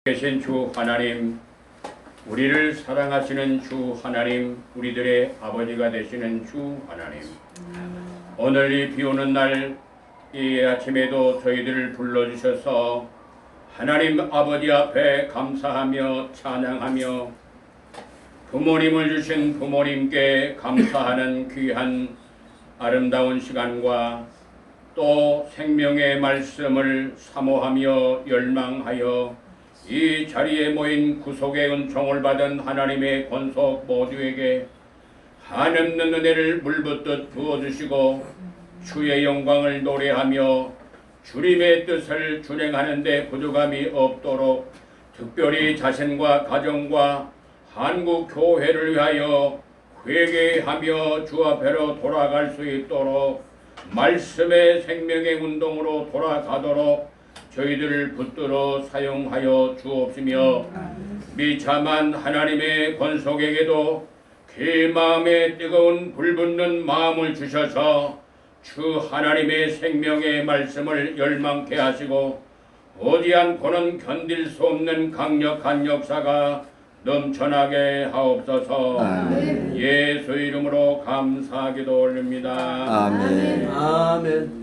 계신 주 하나님, 우리를 사랑하시는 주 하나님, 우리들의 아버지가 되시는 주 하나님, 오늘 이 비오는 날 이 아침에도 저희들을 불러주셔서 하나님 아버지 앞에 감사하며 찬양하며 부모님을 주신 부모님께 감사하는 귀한 아름다운 시간과 또 생명의 말씀을 사모하며 열망하여 이 자리에 모인 구속의 은총을 받은 하나님의 권속 모두에게 한없는 은혜를 물붓듯 부어주시고 주의 영광을 노래하며 주님의 뜻을 준행하는 데 부족함이 없도록 특별히 자신과 가정과 한국 교회를 위하여 회개하며 주 앞에로 돌아갈 수 있도록 말씀의 생명의 운동으로 돌아가도록 저희들을 붙들어 사용하여 주옵시며 비참한 하나님의 권속에게도 그 마음에 뜨거운 불붙는 마음을 주셔서 주 하나님의 생명의 말씀을 열망케 하시고 오지 않고는 견딜 수 없는 강력한 역사가 넘쳐나게 하옵소서. 아멘. 예수 이름으로 감사하기도 올립니다. 아멘. 아멘.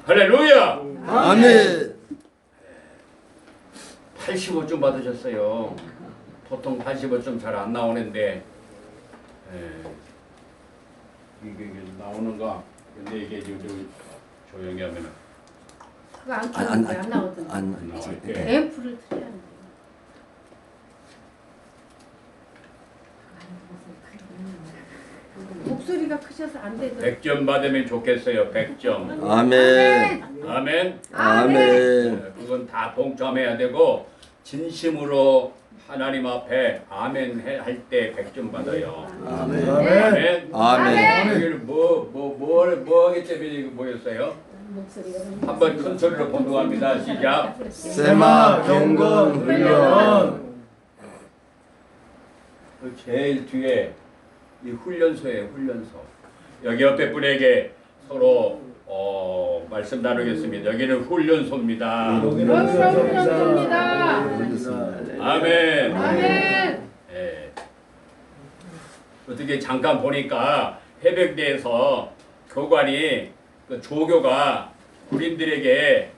할렐루야. 아멘. 85점 받으셨어요. 보통 85점 잘 안 나오는데 이게 나오는가? 근데 이게 지금 조용히 하면은 그거 안 켜는데 안 나오던데. 안 나올 때. 앰프를 틀어야 돼. 목소리가 크셔서 안 되더라고요. 100점 받으면 좋겠어요. 100점. 아멘. 아멘. 아멘. 그건 다 동참해야 되고 진심으로 하나님 앞에 아멘 할 때 100점 받아요. 아멘. 아멘. 아멘. 여기는 뭐 하기 때문에 이거 뭐였어요? 한번 큰 소리로 번동합니다. 시작. 세마 경건 훈련. 그 제일 뒤에 이 훈련소예요. 훈련소. 여기 옆에 분에게 서로 말씀 나누겠습니다. 여기는 훈련소입니다. 훈련소입니다. 아멘. 아멘. 예. 어떻게 잠깐 보니까 해병대에서 교관이 그 조교가 군인들에게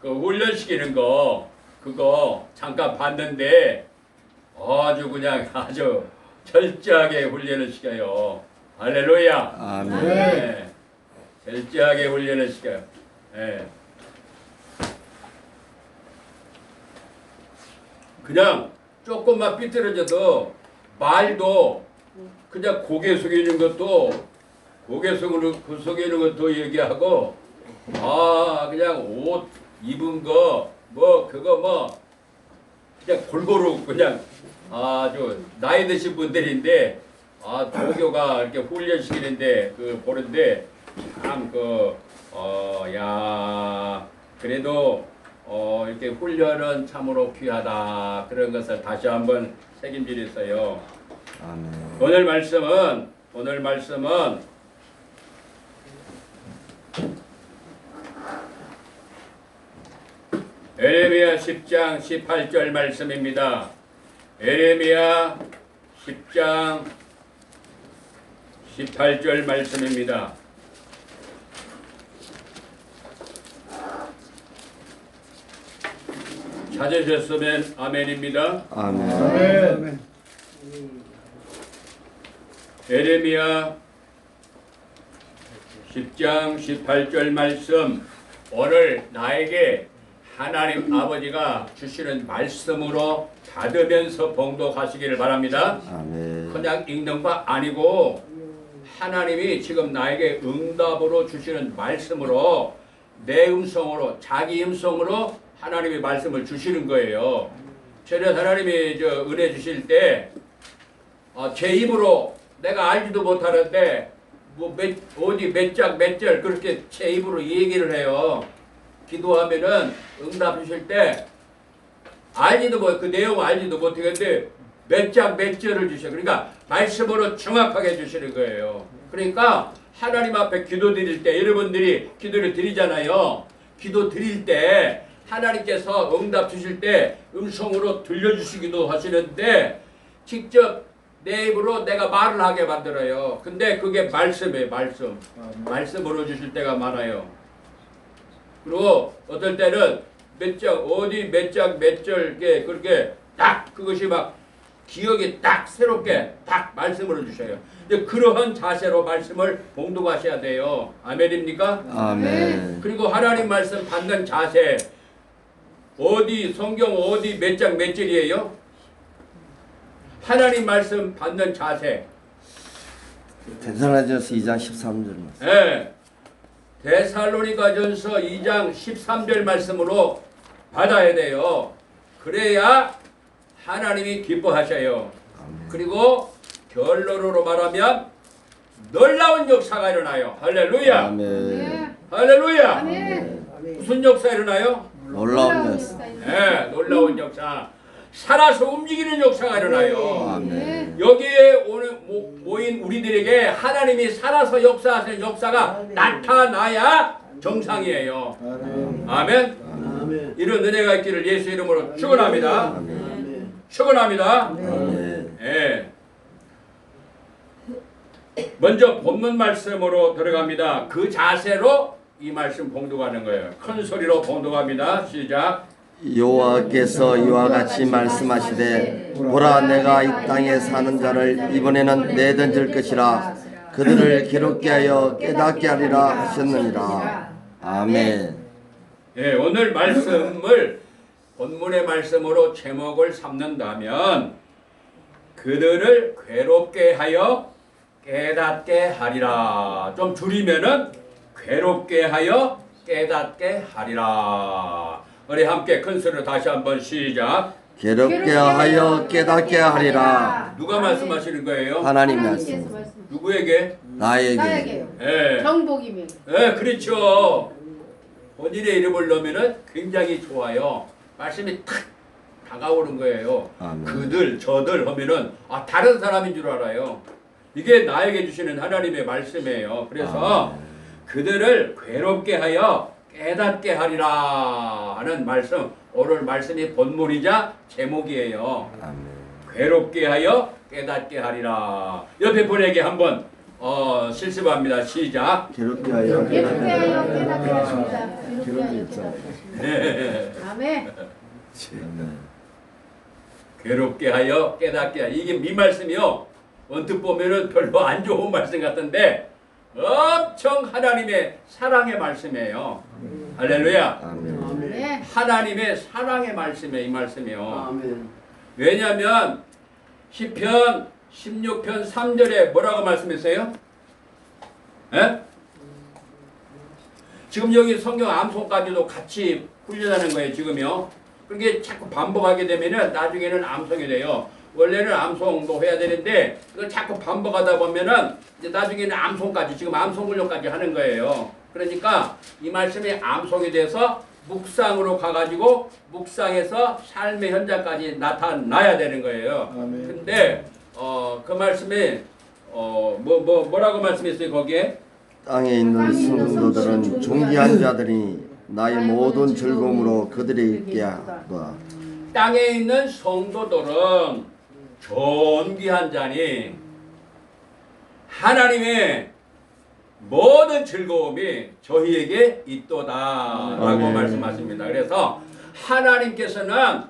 그 훈련시키는 거 그거 잠깐 봤는데 아주 철저하게 훈련을 시켜요. 할렐루야. 아멘. 네. 철저하게 훈련을 시켜요. 네. 그냥 조금만 삐뚤어져도 말도 그냥 고개 숙이는 것도 얘기하고 그냥 옷 입은 거 그냥 골고루 그냥 아주 나이 드신 분들인데 조교가 이렇게 훈련시키는데 보는데 참 그래도 이렇게 훈련은 참으로 귀하다 그런 것을 다시 한번 책임지겠어요. 아멘. 오늘 말씀은 에레미야 10장 18절 말씀입니다. 에레미야 10장 18절 말씀입니다. 찾으셨으면 아멘입니다. 아멘. 에레미야 10장 18절 말씀 오늘 나에게 하나님 아버지가 주시는 말씀으로 받으면서 봉독하시기를 바랍니다. 아멘. 그냥 읽는 거 아니고 하나님이 지금 나에게 응답으로 주시는 말씀으로 내 음성으로 자기 음성으로 하나님의 말씀을 주시는 거예요. 전에 하나님이 은혜 주실 때 제 입으로 내가 알지도 못하는데 어디 몇 장 몇 절 그렇게 제 입으로 얘기를 해요. 기도하면은 응답 주실 때 알지도 그 내용 알지도 못하겠는데 몇 장 몇 절을 주셔. 그러니까 말씀으로 정확하게 주시는 거예요. 그러니까 하나님 앞에 기도 드릴 때 여러분들이 기도를 드리잖아요. 기도 드릴 때 하나님께서 응답 주실 때 음성으로 들려주시기도 하시는데 직접 내 입으로 내가 말을 하게 만들어요. 근데 그게 말씀이에요. 말씀으로 주실 때가 많아요. 그리고 어떨 때는 몇 장 어디 몇 장 몇 절게 그렇게 딱 그것이 막 기억이 딱 새롭게 딱 말씀으로 주셔요. 근데 그러한 자세로 말씀을 봉독하셔야 돼요. 아멘입니까? 아멘. 그리고 하나님 말씀 받는 자세 어디 성경 어디 몇 장 몇 절이에요? 하나님 말씀 받는 자세. 데살로니가서 2장 13절 말씀. 예. 데살로니가전서 2장 13절 말씀으로 받아야 돼요. 그래야 하나님이 기뻐하셔요. 그리고 결론으로 말하면 놀라운 역사가 일어나요. 할렐루야. 아멘. 할렐루야. 아멘. 무슨 역사 일어나요? 놀라운 역사. 네, 놀라운 역사. 살아서 움직이는 역사가 일어나요. 아멘. 여기에 오늘 모인 우리들에게 하나님이 살아서 역사하시는 역사가 나타나야 정상이에요. 아멘. 이런 은혜가 있기를 예수 이름으로 축원합니다. 축원합니다. 아멘. 예. 먼저 본문 말씀으로 들어갑니다. 그 자세로 이 말씀 봉독하는 거예요. 큰 소리로 봉독합니다. 시작. 여호와께서 이와 같이 말씀하시되 보라 내가 이 땅에 사는 자를 이번에는 내던질 것이라 그들을 괴롭게 하여 깨닫게 하리라 하셨느니라. 아멘. 예, 오늘 말씀을 본문의 말씀으로 제목을 삼는다면 그들을 괴롭게 하여 깨닫게 하리라. 좀 줄이면은 괴롭게 하여 깨닫게 하리라. 우리 함께 큰 소리로 다시 한번 시작. 괴롭게 하여 깨닫게 하리라. 누가 말씀하시는 거예요? 하나님 말씀. 누구에게? 나에게. 나에게요. 예, 정복이면. 예, 그렇죠. 본인의 이름을 넣으면은 굉장히 좋아요. 말씀이 탁 다가오는 거예요. 아멘. 그들, 저들 하면은 다른 사람인 줄 알아요. 이게 나에게 주시는 하나님의 말씀이에요. 그래서 그들을 괴롭게 하여 깨닫게 하리라 하는 말씀. 오늘 말씀이 본문이자 제목이에요. 아멘. 괴롭게 하여 깨닫게 하리라. 옆에 분에게 한번 실습합니다. 시작. 괴롭게 하여 괴롭게 하여 깨닫게 하십니다. 괴롭게 하여 괴롭게 깨닫게 하십니다. 네. 아멘. 괴롭게 하여 깨닫게 하여. 이게 미 말씀이요. 언뜻 보면은 별로 안 좋은 말씀 같은데 엄청 하나님의 사랑의 말씀이에요. 할렐루야. 아멘. 네. 하나님의 사랑의 말씀이에요. 이 말씀이요. 왜냐하면 시편 16편 3절에 뭐라고 말씀했어요? 예? 지금 여기 성경 암송까지도 같이 훈련하는 거예요. 지금요. 그게 자꾸 반복하게 되면은 나중에는 암송이 돼요. 원래는 암송도 해야 되는데 이걸 자꾸 반복하다 보면은 이제 나중에는 암송까지 지금 암송 훈련까지 하는 거예요. 그러니까 이 말씀이 암송이 돼서 묵상으로 가가지고 묵상해서 삶의 현장까지 나타나야 되는 거예요. 근데 그 말씀이 뭐라고 말씀했어요 거기에? 땅에 있는 성도들은 존귀한 자들이 나의 모든 즐거움으로 그들이 있게 하라. 땅에 있는 성도들은 존귀한 자니 하나님의 모든 즐거움이 저희에게 있도다라고 말씀하십니다. 그래서 하나님께서는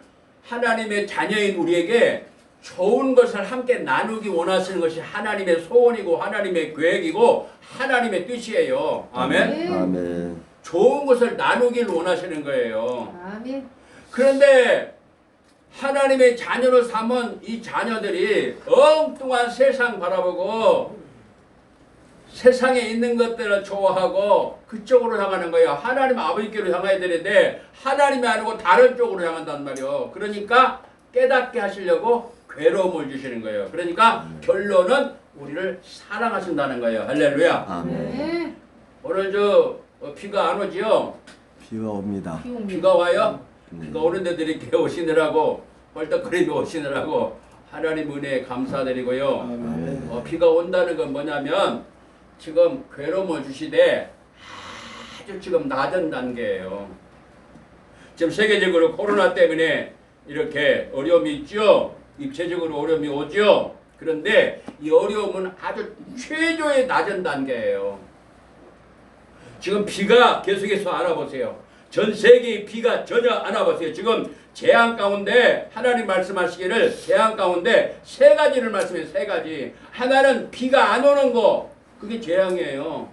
하나님의 자녀인 우리에게 좋은 것을 함께 나누기 원하시는 것이 하나님의 소원이고 하나님의 계획이고 하나님의 뜻이에요. 아멘. 아멘. 좋은 것을 나누길 원하시는 거예요. 아멘. 그런데 하나님의 자녀를 삼은 이 자녀들이 엉뚱한 세상 바라보고 세상에 있는 것들을 좋아하고 그쪽으로 향하는 거예요. 하나님 아버지께로 향해야 되는데 하나님이 아니고 다른 쪽으로 향한단 말이에요. 그러니까 깨닫게 하시려고 괴로움을 주시는 거예요. 그러니까 결론은 우리를 사랑하신다는 거예요. 할렐루야. 아멘. 네. 오늘 비가 안 오지요? 비가 옵니다. 비 옵니다. 비가 와요? 비가 오는 데들이 이렇게 오시느라고 벌떡거리며 오시느라고 하나님 은혜에 감사드리고요. 비가 온다는 건 뭐냐면 지금 괴로움을 주시되 아주 지금 낮은 단계예요. 지금 세계적으로 코로나 때문에 이렇게 어려움이 있죠. 입체적으로 어려움이 오죠. 그런데 이 어려움은 아주 최저의 낮은 단계예요. 지금 비가 계속해서 알아보세요. 전 세계의 비가 전혀 알아보세요. 지금 재앙 가운데 하나님 말씀하시기를 재앙 가운데 세 가지를 말씀해요. 세 가지. 하나는 비가 안 오는 거. 그게 재앙이에요.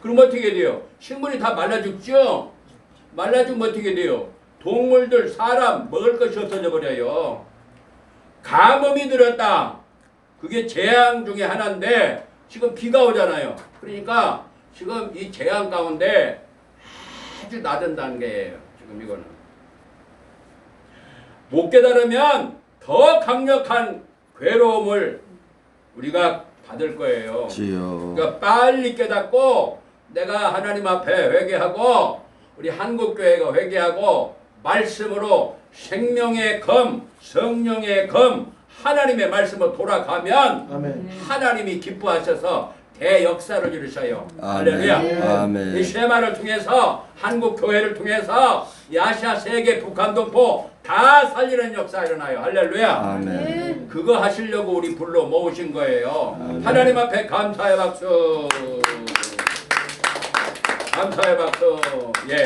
그럼 어떻게 돼요? 식물이 다 말라 죽죠? 말라 죽으면 어떻게 돼요? 동물들, 사람 먹을 것이 없어져 버려요. 가뭄이 들었다. 그게 재앙 중에 하나인데 지금 비가 오잖아요. 그러니까 지금 이 재앙 가운데 아주 낮은 단계예요. 지금 이거는. 못 깨달으면 더 강력한 괴로움을 우리가 받을 거예요. 주여. 그러니까 빨리 깨닫고 내가 하나님 앞에 회개하고 우리 한국교회가 회개하고 말씀으로 생명의 검, 성령의 검, 하나님의 말씀으로 돌아가면 아멘. 하나님이 기뻐하셔서 대역사를 이루셔요. 아멘. 할렐루야. 아멘. 이 쉐마를 통해서 한국 교회를 통해서 이 아시아 세계 북한 동포 다 살리는 역사 일어나요. 할렐루야. 아멘. 그거 하시려고 우리 불러 모으신 거예요. 아멘. 하나님 앞에 감사의 박수. 감사의 박수. 예.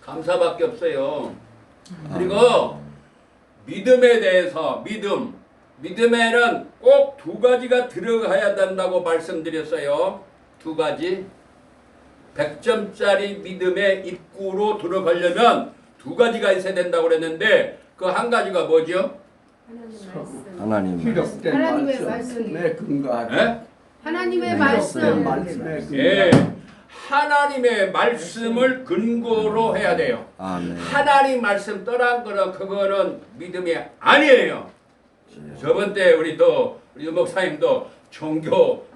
감사밖에 없어요. 그리고 믿음에 대해서 믿음에는 꼭 두 가지가 들어가야 된다고 말씀드렸어요. 두 가지. 100점짜리 믿음의 입구로 들어가려면 두 가지가 있어야 된다고 그랬는데 그 한 가지가 뭐죠? 하나님. 기록된 하나님의 말씀에 근거하게. 예? 하나님의 기록된 말씀. 말씀에 예. 근거하게. 하나님의 말씀을 근거로 해야 돼요. 아멘. 하나님 말씀 떠난 거는 그거는 믿음이 아니에요. 저번 때 우리 목사님도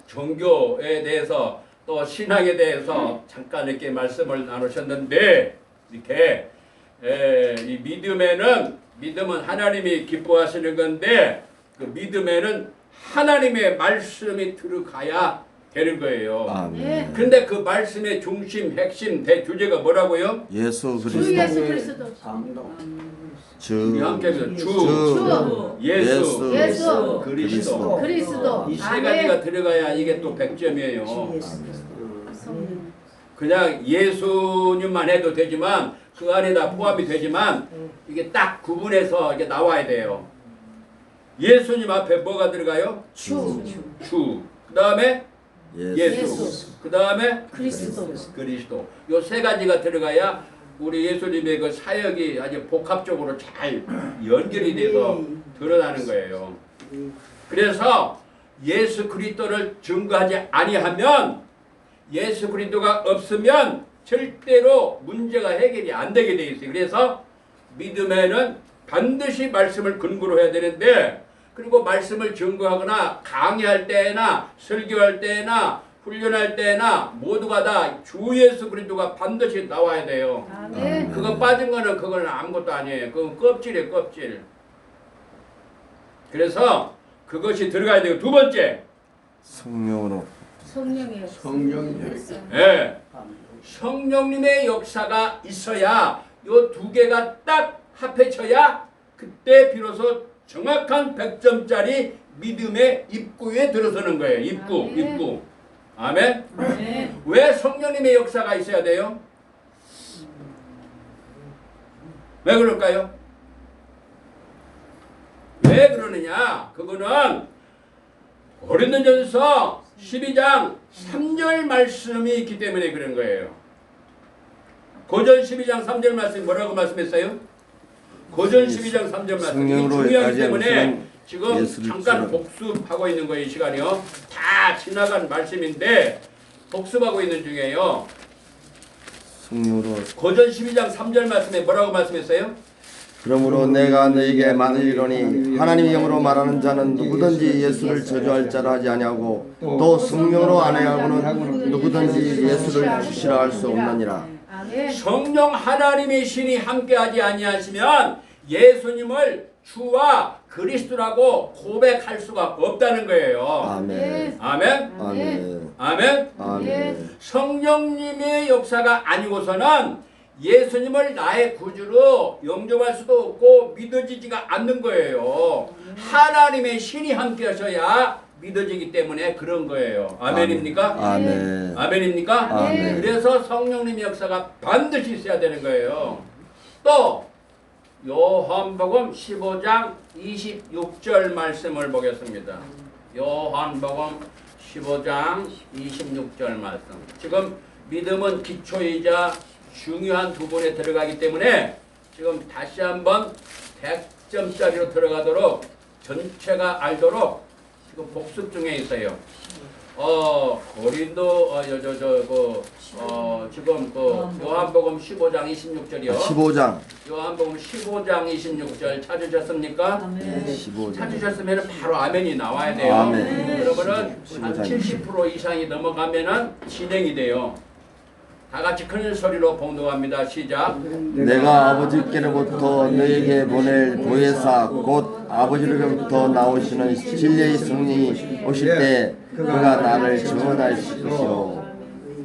종교에 대해서 또 신학에 대해서 잠깐 이렇게 말씀을 나누셨는데 이렇게 이 믿음은 하나님이 기뻐하시는 건데 그 믿음에는 하나님의 말씀이 들어가야 되는 거예요. 아멘. 근데 그 말씀의 중심, 핵심, 대주제가 뭐라고요? 예수 주 그리스도. 예수 그리스도. 우리 주. 함께 해보세요. 주, 주. 예수, 예수. 그리스도. 그리스도. 이 세 가지가 들어가야 이게 또 100점이에요. 그냥 예수님만 해도 되지만 그 안에 다 포함이 되지만 이게 딱 구분해서 이게 나와야 돼요. 예수님 앞에 뭐가 들어가요? 주. 주. 그 다음에 예수. 예수. 그 다음에 그리스도. 그리스도. 요 세 가지가 들어가야 우리 예수님의 그 사역이 아주 복합적으로 잘 연결이 돼서 드러나는 거예요. 그래서 예수 그리스도를 증거하지 아니하면 예수 그리스도가 없으면 절대로 문제가 해결이 안 되게 돼 있어요. 그래서 믿음에는 반드시 말씀을 근거로 해야 되는데 그리고 말씀을 증거하거나 강의할 때나 설교할 때나 훈련할 때나 모두가 다 주 예수 그리스도가 반드시 나와야 돼요. 아멘. 그거 빠진 거는 그건 아무것도 아니에요. 그건 껍질이에요, 껍질. 그래서 그것이 들어가야 되고 두 번째, 성령으로. 성령의 성령이 예, 성령님의 역사가 있어야 요 두 개가 딱 합해져야 그때 비로소 정확한 100점짜리 믿음의 입구에 들어서는 거예요. 입구. 아멘. 왜 성령님의 역사가 있어야 돼요? 왜 그럴까요? 왜 그러느냐? 그거는 고린도전서 12장 3절 말씀이 있기 때문에 그런 거예요. 고전 12장 3절 말씀 뭐라고 말씀했어요? 고전 12장 3절 말씀. 이 성령으로 중요하기 때문에 지금 예수를 잠깐 주라. 복습하고 있는 거예요. 이 시간이요. 다 지나간 말씀인데 복습하고 있는 중이에요. 성령으로. 고전 12장 3절 말씀에 뭐라고 말씀했어요? 그러므로 내가 너에게 말하리로니 하나님의 영으로 말하는 자는 누구든지 예수를 저주할 자라 하지 아니하고 또 성령으로 안 하고는 누구든지 예수를 주시라 할 수 없느니라. 아멘. 성령 하나님의 신이 함께하지 아니하시면 예수님을 주와 그리스도라고 고백할 수가 없다는 거예요. 아멘. 아멘. 아멘. 아멘. 아멘. 성령님의 역사가 아니고서는 예수님을 나의 구주로 영접할 수도 없고 믿어지지가 않는 거예요. 하나님의 신이 함께 하셔야 믿어지기 때문에 그런 거예요. 아멘입니까? 아멘. 아멘입니까? 아멘. 그래서 성령님의 역사가 반드시 있어야 되는 거예요. 또 요한복음 15장 26절 말씀을 보겠습니다. 요한복음 15장 26절 말씀. 지금 믿음은 기초이자 중요한 부분에 들어가기 때문에 지금 다시 한번 100점짜리로 들어가도록 전체가 알도록 지금 복습 중에 있어요. 고린도 지금 요한복음 15장 26절이요. 15장. 요한복음 15장 26절 찾으셨습니까? 네, 15장. 찾으셨으면 바로 아멘이 나와야 돼요. 아멘. 그러면은 한 15장 70% 이상이 넘어가면은 진행이 돼요. 다 같이 큰 소리로 봉독합니다. 시작. 내가 아버지께로부터 너에게 보낼 보혜사 곧 아버지로부터 나오시는 진리의 성령이 오실 때 그가 나를 증언하실 것이요.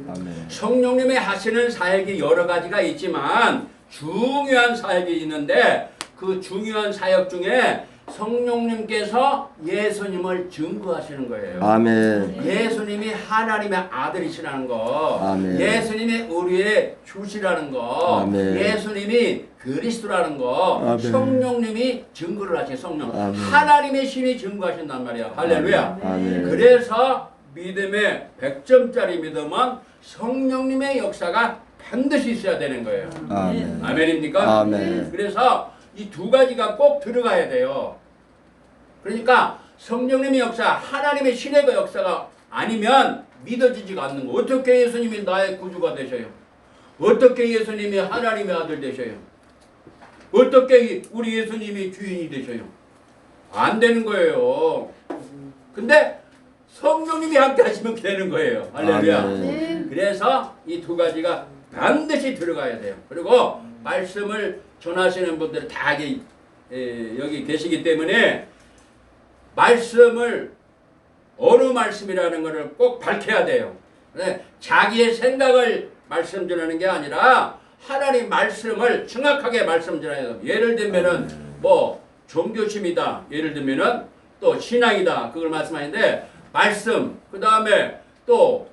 아멘. 성령님의 하시는 사역이 여러 가지가 있지만 중요한 사역이 있는데 그 중요한 사역 중에 성령님께서 예수님을 증거하시는 거예요. 아멘. 예수님이 하나님의 아들이시라는 거, 아멘. 예수님이 우리의 주시라는 거, 아멘. 예수님이 그리스도라는 거, 아멘. 성령님이 증거를 하신 성령, 아멘. 하나님의 신이 증거하신단 말이야. 할렐루야. 아멘. 그래서 믿음의 100점짜리 믿음은 성령님의 역사가 반드시 있어야 되는 거예요. 아멘. 아멘입니까? 아멘. 그래서 이 두 가지가 꼭 들어가야 돼요. 그러니까 성령님의 역사, 하나님의 신의 역사가 아니면 믿어지지가 않는 거. 어떻게 예수님이 나의 구주가 되셔요? 어떻게 예수님이 하나님의 아들 되셔요? 어떻게 우리 예수님이 주인이 되셔요? 안 되는 거예요. 근데 성령님이 함께 하시면 되는 거예요. 할렐루야. 아멘. 그래서 이 두 가지가 반드시 들어가야 돼요. 그리고 말씀을 전하시는 분들 다 여기 계시기 때문에 말씀을 어느 말씀이라는 것을 꼭 밝혀야 돼요. 자기의 생각을 말씀 전하는 게 아니라 하나님 말씀을 정확하게 말씀 전해야 돼요. 예를 들면은 뭐 종교심이다. 예를 들면은 또 신앙이다. 그걸 말씀하는데 말씀 그 다음에 또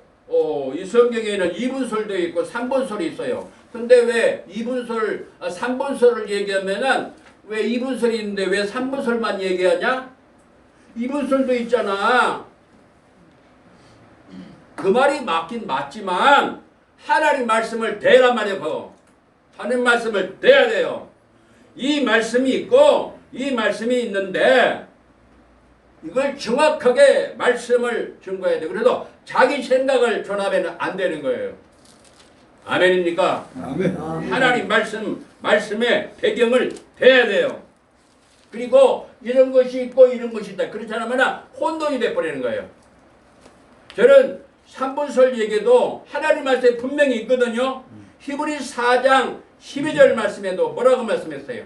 이 성경에는 이분설도 있고 삼분설이 있어요. 근데 왜 이분설, 삼분설을 얘기하면은 왜 이분설이 있는데 왜 삼분설만 얘기하냐? 이분설도 있잖아. 그 말이 맞긴 맞지만 하나님 말씀을 대란 말이에요. 그거. 하나님 말씀을 대야 돼요. 이 말씀이 있고 이 말씀이 있는데 이걸 정확하게 말씀을 증거해야 돼. 그래서 자기 생각을 전하면 안 되는 거예요. 아멘입니까? 아멘. 하나님 말씀의 배경을 대야 돼요. 그리고 이런 것이 있고 이런 것이 있다. 그렇지 않으면 혼돈이 돼버리는 거예요. 저는 삼분설 얘기도 하나님 말씀에 분명히 있거든요. 히브리 4장 12절 말씀에도 뭐라고 말씀했어요?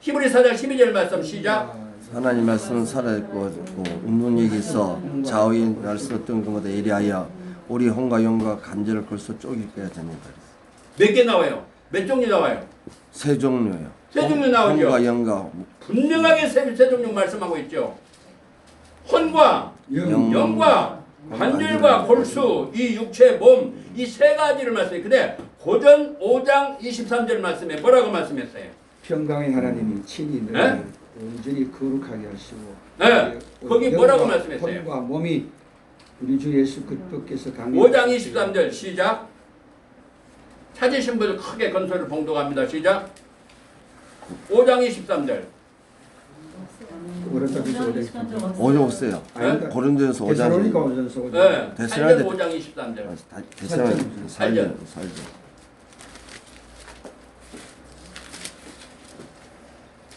히브리 4장 12절 말씀 시작. 하나님 말씀은 살아있고 운동력이 있어 좌우에 날 수 없던 것보다 예리하여 우리 혼과 영과 간절을 걸서 쪼개게 됩니다. 몇 개 나와요? 몇 종류 나와요? 세 종류요. 세 종류 나오죠. 혼과 영과 분명하게 세 종류 말씀하고 있죠. 혼과 영과 관절과 골수, 이 육체 몸, 이 세 가지를 말씀해요. 근데 고전 5장 23절 말씀에 뭐라고 말씀했어요? 평강의 하나님이 친히 너희를 온전히 거룩하게 하시고 네, 거기 뭐라고 말씀했어요? 혼과 몸이 우리 주 예수 그리스도께서 5장 23절 시작. 찾으신 분들 크게 건소를 봉독합니다. 시작. 5장 23절. 어디 없어요. 네? 고린도전서 5장. 데살로니가 오전서 5장. 네, 데살로니가 5장 23절. 살전.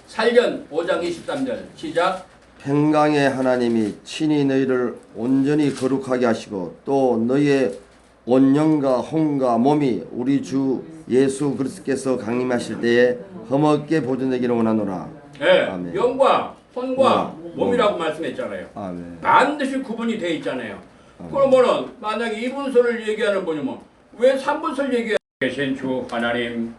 살전 5장 23절 시작. 평강의 하나님이 친히 너희를 온전히 거룩하게 하시고 또 너희의 온 영과 혼과 몸이 우리 주 예수 그리스도께서 강림하실 때에 흠없게 보존되기를 원하노라. 예, 아멘. 영과 혼과 몸이라고 말씀했잖아요. 아멘. 반드시 구분이 돼 있잖아요. 아멘. 그러면은 만약에 이분설을 얘기하는 분이면 왜 삼분설 얘기해? 계신 주 하나님,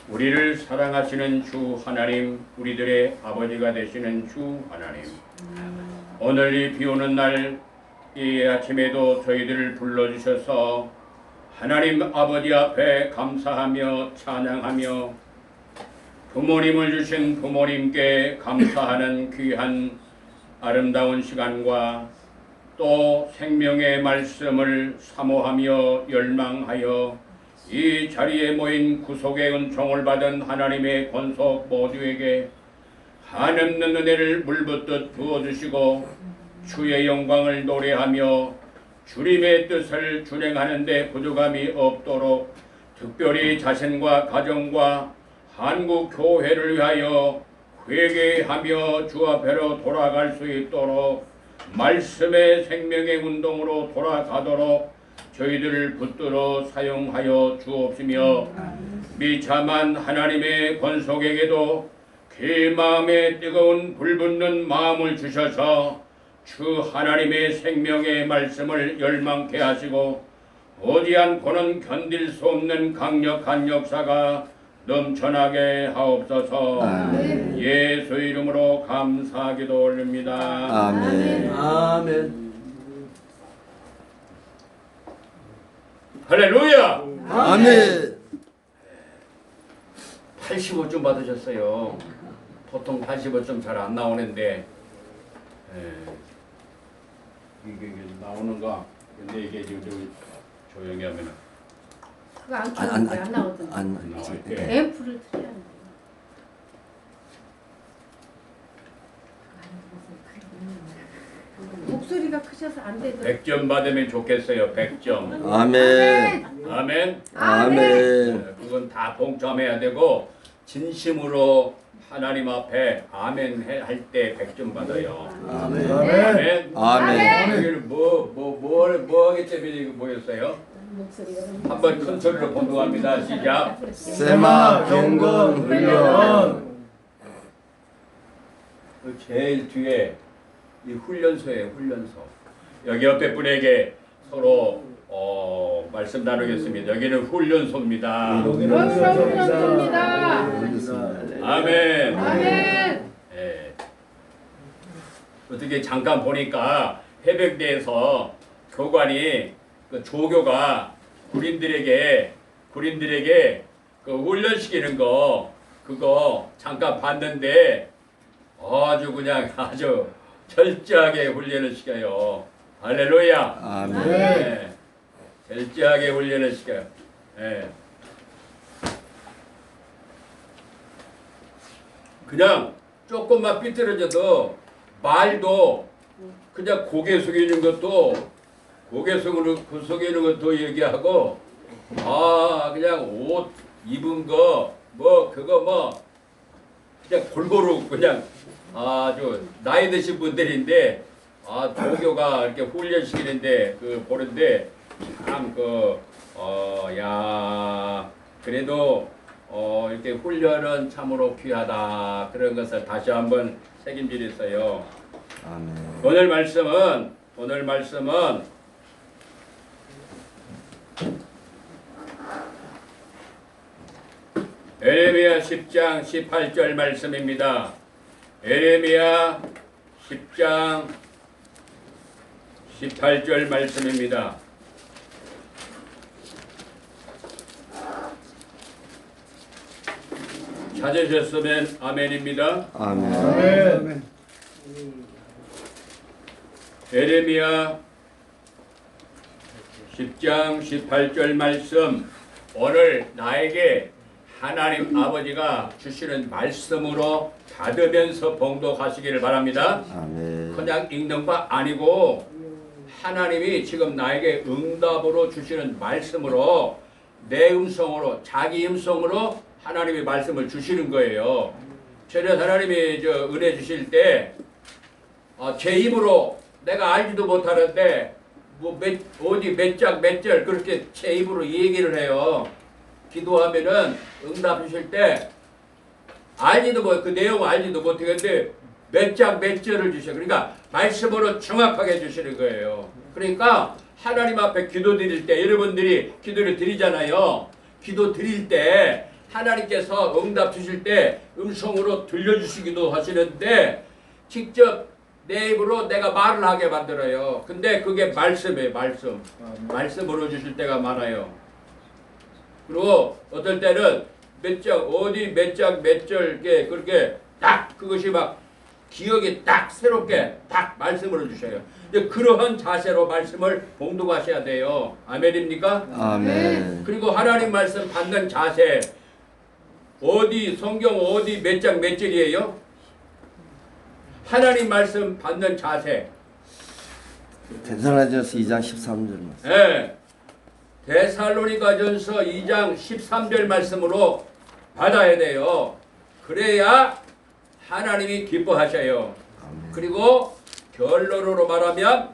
우리를 사랑하시는 주 하나님, 우리들의 아버지가 되시는 주 하나님, 오늘 이 비오는 날 이 아침에도 저희들을 불러주셔서 하나님 아버지 앞에 감사하며 찬양하며 부모님을 주신 부모님께 감사하는 귀한 아름다운 시간과 또 생명의 말씀을 사모하며 열망하여 이 자리에 모인 구속의 은총을 받은 하나님의 권속 모두에게 한없는 은혜를 물붓듯 부어주시고 주의 영광을 노래하며 주님의 뜻을 준행하는 데 부족함이 없도록 특별히 자신과 가정과 한국 교회를 위하여 회개하며 주 앞에로 돌아갈 수 있도록 말씀의 생명의 운동으로 돌아가도록 저희들을 붙들어 사용하여 주옵시며 비참한 하나님의 권속에게도 그 마음에 뜨거운 불붙는 마음을 주셔서 주 하나님의 생명의 말씀을 열망케 하시고 오지 않고는 견딜 수 없는 강력한 역사가 넘쳐나게 하옵소서. 아멘. 예수 이름으로 감사하기도 올립니다. 아멘. 아멘. 할렐루야. 아멘. 85점 받으셨어요. 보통 85점 잘 안 나오는데 이게 나오는가? 근데 이게 지금 조용히 하면은 그거 안 켜는데 안 나오던데. 안 나올 예. 때 앰프를 틀어야 돼. 목소리가 크셔서 안 되더라고요. 100점 받으면 좋겠어요. 100점. 아멘. 아멘. 아멘. 그건 다 동참해야 되고 진심으로 하나님 앞에 아멘 할 때 100점 받아요. 아멘. 아멘. 아멘. 여기를 뭐 하기 때문에 이거 보였어요? 목소리가 한번 큰 소리로 본동합니다. 시작. 세마 경건 훈련. 그 제일 뒤에 이 훈련소예요. 훈련소. 여기 옆에 분에게 서로 말씀 나누겠습니다. 여기는 훈련소입니다. 훈련소입니다. 아멘. 아멘. 예. 어떻게 잠깐 보니까 해병대에서 교관이 그 조교가 군인들에게 그 훈련시키는 거 그거 잠깐 봤는데 아주 그냥 아주 철저하게 훈련을 시켜요. 할렐루야. 아멘. 네. 철저하게 훈련을 시켜요. 네. 그냥 조금만 삐뚤어져도 말도 그냥 고개 숙이는 것도 속이는 것도 얘기하고 그냥 옷 입은 거 뭐 그거 뭐 그냥 골고루 그냥 아주 나이 드신 분들인데 조교가 이렇게 훈련시키는데 그 보는데 참 야 그래도 이렇게 훈련은 참으로 귀하다 그런 것을 다시 한번 책임지겠어요. 아멘. 오늘 말씀은 에레미야 10장 18절 말씀입니다. 에레미야 10장 18절 말씀입니다. 찾으셨으면 아멘입니다. 아멘. 에레미야 10장 18절 말씀 오늘 나에게 하나님 아버지가 주시는 말씀으로 받으면서 봉독하시기를 바랍니다. 아멘. 그냥 읽는 거 아니고 하나님이 지금 나에게 응답으로 주시는 말씀으로 내 음성으로 자기 음성으로 하나님이 말씀을 주시는 거예요. 전에 하나님이 은혜 주실 때 제 입으로 내가 알지도 못하는데 어디 몇 장 몇 절 그렇게 제 입으로 얘기를 해요. 기도하면은 응답 주실 때 알지도 못, 그 내용 알지도 못하겠는데 몇 장 몇 절을 주셔. 그러니까 말씀으로 정확하게 주시는 거예요. 그러니까 하나님 앞에 기도 드릴 때 여러분들이 기도를 드리잖아요. 기도 드릴 때 하나님께서 응답 주실 때 음성으로 들려주시기도 하시는데 직접 내 입으로 내가 말을 하게 만들어요. 근데 그게 말씀이에요. 말씀. 말씀으로 주실 때가 많아요. 그리고 어떨 때는 몇 장 어디 몇 장 몇 절게 그렇게 딱 그것이 막 기억이 딱 새롭게 딱 말씀으로 주셔요. 근데 그러한 자세로 말씀을 봉독하셔야 돼요. 아멘입니까? 아멘. 그리고 하나님 말씀 받는 자세 어디 성경 어디 몇 장 몇 절이에요? 하나님 말씀 받는 자세. 데살로니가서 2장 13절 말씀. 예. 데살로니가전서 2장 13절 말씀으로 받아야 돼요. 그래야 하나님이 기뻐하셔요. 그리고 결론으로 말하면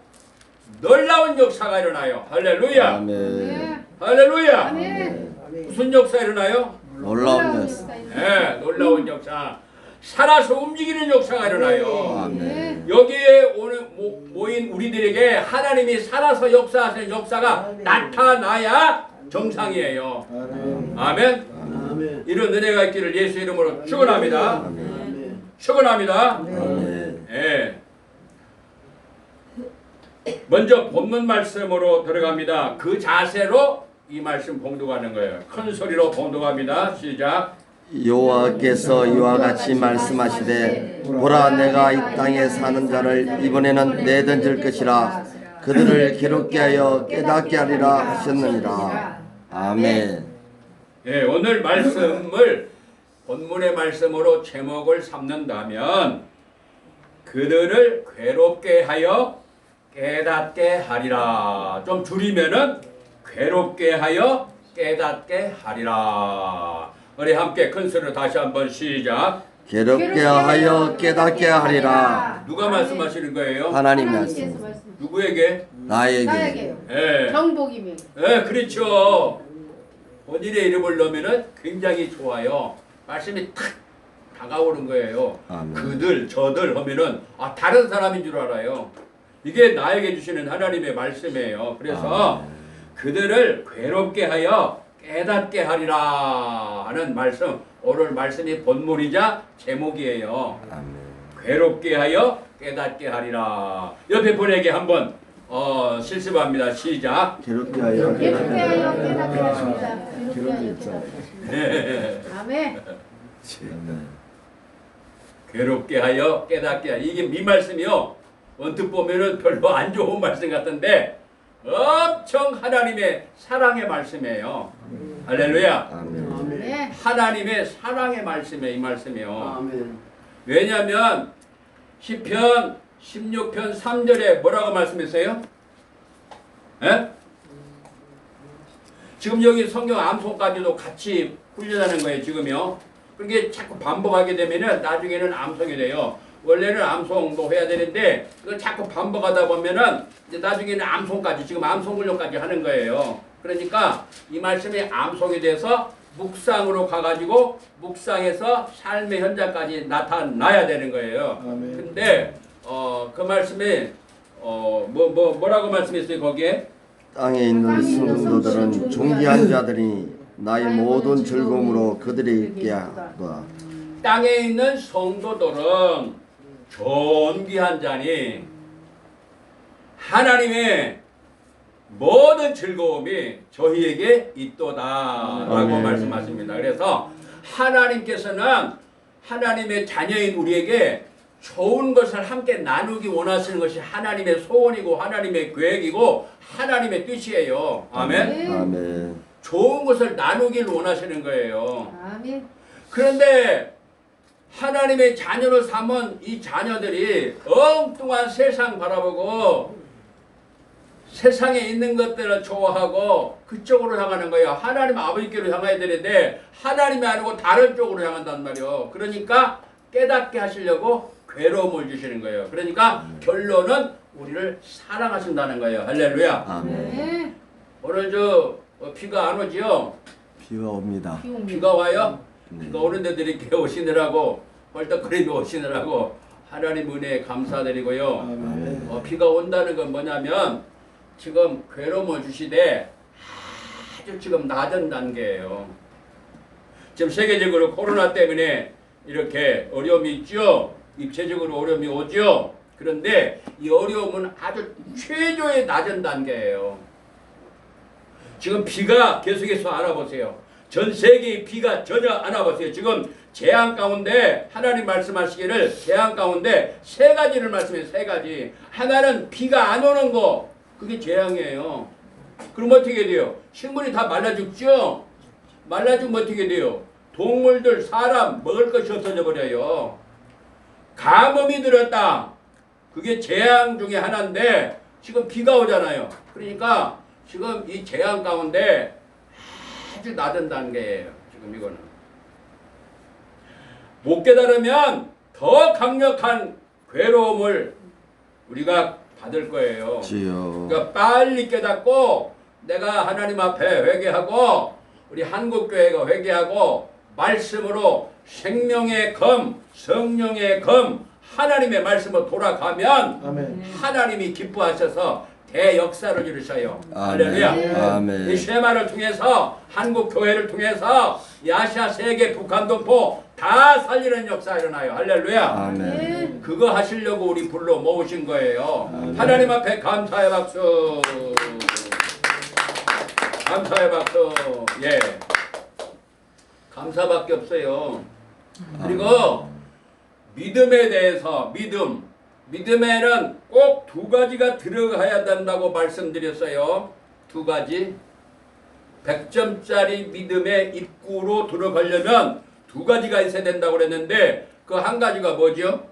놀라운 역사가 일어나요. 할렐루야. 아멘. 할렐루야. 아멘. 무슨 역사 일어나요? 놀라운 역사. 네, 놀라운 역사. 살아서 움직이는 역사가 일어나요. 아멘. 여기에 오늘 모인 우리들에게 하나님이 살아서 역사하시는 역사가 나타나야 정상이에요. 아멘. 아멘. 이런 은혜가 있기를 예수 이름으로 축원합니다. 축원합니다. 아멘. 예. 먼저 본문 말씀으로 들어갑니다. 그 자세로 이 말씀 봉독하는 거예요. 큰 소리로 봉독합니다. 시작. 여호와께서 이와 같이 말씀하시되 보라 내가 이 땅에 사는 자를 이번에는 내던질 것이라 그들을 괴롭게 하여 깨닫게 하리라 하셨느니라. 아멘. 예, 오늘 말씀을 본문의 말씀으로 제목을 삼는다면 그들을 괴롭게 하여 깨닫게 하리라. 좀 줄이면은 괴롭게 하여 깨닫게 하리라. 우리 함께 큰 소리로 다시 한번 시작. 괴롭게 하여 깨닫게 하리라. 누가 말씀하시는 거예요? 하나님 말씀. 누구에게? 나에게. 나에게요. 예, 정복이면. 예, 그렇죠. 본인의 이름을 넣으면은 굉장히 좋아요. 말씀이 탁 다가오는 거예요. 아멘. 그들, 저들 하면은 다른 사람인 줄 알아요. 이게 나에게 주시는 하나님의 말씀이에요. 그래서 그들을 괴롭게 하여 깨닫게 하리라 하는 말씀. 오늘 말씀이 본문이자 제목이에요. 아멘. 괴롭게 하여 깨닫게 하리라. 옆에 분에게 한번 실습합니다. 시작. 괴롭게 하여 괴롭게 깨닫게 하리라. 하여 깨닫게 하십니다. 괴롭게 하여 네. 아멘. 아멘. 괴롭게 하여 깨닫게 하여. 이게 이 말씀이요. 언뜻 보면은 별로 안 좋은 말씀 같은데 엄청 하나님의 사랑의 말씀이에요. 할렐루야. 아멘. 네. 하나님의 사랑의 말씀이에요. 이 말씀이요. 아멘. 왜냐하면 시편 16편 3절에 뭐라고 말씀했어요? 예? 지금 여기 성경 암송까지도 같이 훈련하는 거예요. 지금요. 그게 자꾸 반복하게 되면은 나중에는 암송이 돼요. 원래는 암송도 해야 되는데 그걸 자꾸 반복하다 보면은 이제 나중에는 암송까지 지금 암송 훈련까지 하는 거예요. 그러니까 이 말씀이 암송이 돼서 묵상으로 가가지고 묵상해서 삶의 현장까지 나타나야 되는 거예요. 아멘. 근데 그 말씀에 뭐라고 말씀했어요 거기에? 땅에 있는 성도들은 존귀한 자들이 나의 모든 즐거움으로 그들이 있게 하다. 땅에 있는 성도들은 존귀한 자니 하나님의 모든 즐거움이 저희에게 있도다라고 아멘. 말씀하십니다. 그래서 하나님께서는 하나님의 자녀인 우리에게 좋은 것을 함께 나누기 원하시는 것이 하나님의 소원이고 하나님의 계획이고 하나님의 뜻이에요. 아멘. 아멘. 좋은 것을 나누길 원하시는 거예요. 아멘. 그런데 하나님의 자녀를 삼은 이 자녀들이 엉뚱한 세상 바라보고 세상에 있는 것들을 좋아하고 그쪽으로 향하는 거예요. 하나님 아버지께로 향해야 되는데 하나님이 아니고 다른 쪽으로 향한단 말이에요. 그러니까 깨닫게 하시려고 괴로움을 주시는 거예요. 그러니까 결론은 우리를 사랑하신다는 거예요. 할렐루야. 아멘. 네. 오늘 비가 안 오지요? 비가 옵니다. 비가 와요? 비가 오는 데들이 이렇게 오시느라고 헐떡거리며 오시느라고 하나님 은혜에 감사드리고요. 비가 온다는 건 뭐냐면 지금 괴로움을 주시되 아주 지금 낮은 단계예요. 지금 세계적으로 코로나 때문에 이렇게 어려움이 있죠. 입체적으로 어려움이 오죠. 그런데 이 어려움은 아주 최저의 낮은 단계예요. 지금 비가 계속해서 알아보세요. 전 세계의 비가 전혀 안 와보세요. 지금 재앙 가운데 하나님 말씀하시기를 재앙 가운데 세 가지를 말씀해요. 세 가지. 하나는 비가 안 오는 거. 그게 재앙이에요. 그럼 어떻게 돼요? 식물이 다 말라 죽죠? 말라 죽으면 어떻게 돼요? 동물들, 사람 먹을 것이 없어져 버려요. 가뭄이 들었다. 그게 재앙 중에 하나인데 지금 비가 오잖아요. 그러니까 지금 이 재앙 가운데 아주 낮은 단계예요. 지금 이거는. 못 깨달으면 더 강력한 괴로움을 우리가 받을 거예요. 주여. 그러니까 빨리 깨닫고 내가 하나님 앞에 회개하고 우리 한국교회가 회개하고 말씀으로 생명의 검, 성령의 검, 하나님의 말씀으로 돌아가면 아멘. 하나님이 기뻐하셔서 대역사를 이루셔요. 아멘. 할렐루야. 아멘. 이 쉐마를 통해서 한국 교회를 통해서 이 아시아 세계 북한 동포 다 살리는 역사 일어나요. 할렐루야. 아멘. 그거 하시려고 우리 불러 모으신 거예요. 하나님 앞에 감사의 박수. 감사의 박수. 예. 감사밖에 없어요. 그리고 믿음에 대해서 믿음에는 꼭 두 가지가 들어가야 된다고 말씀드렸어요. 두 가지. 100점짜리 믿음의 입구로 들어가려면 두 가지가 있어야 된다고 그랬는데 그 한 가지가 뭐죠?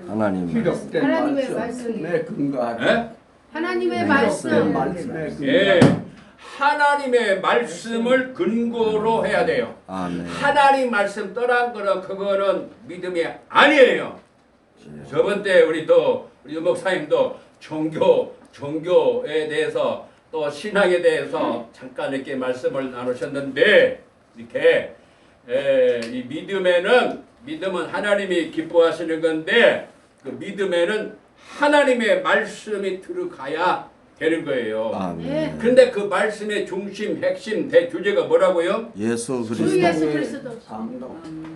하나님. 기록된 하나님의 말씀에 근거하라. 예? 하나님의 기록된 말씀. 말씀에 예. 근거하라. 하나님의 말씀을 근거로 해야 돼요. 아멘. 하나님 말씀 떠난 거는 그거는 믿음이 아니에요. 저번 때 우리 목사님도 종교에 대해서 또 신앙에 대해서 잠깐 이렇게 말씀을 나누셨는데 이렇게 이 믿음은 하나님이 기뻐하시는 건데 그 믿음에는 하나님의 말씀이 들어가야 되는 거예요. 아멘. 근데 그 말씀의 중심, 핵심, 대주제가 뭐라고요? 예수 주 그리스도. 예수 그리스도. 우리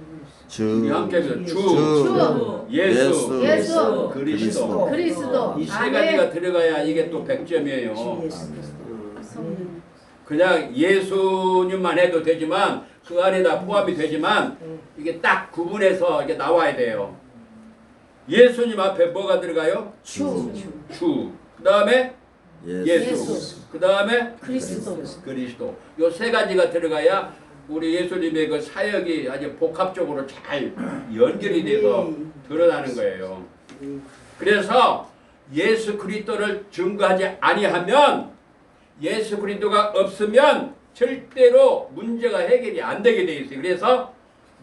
주. 함께 해서 주, 주. 예수, 예수. 그리스도. 그리스도. 이 세 아멘. 가지가 들어가야 이게 또 100점이에요. 그냥 예수님만 해도 되지만 그 안에 다 포함이 되지만 이게 딱 구분해서 이게 나와야 돼요. 예수님 앞에 뭐가 들어가요? 주. 주. 그 다음에 예수. 예수. 그 다음에 그리스도. 그리스도. 요 세 가지가 들어가야 우리 예수님의 그 사역이 아주 복합적으로 잘 연결이 돼서 드러나는 거예요. 그래서 예수 그리스도를 증거하지 아니하면 예수 그리스도가 없으면 절대로 문제가 해결이 안 되게 돼 있어요. 그래서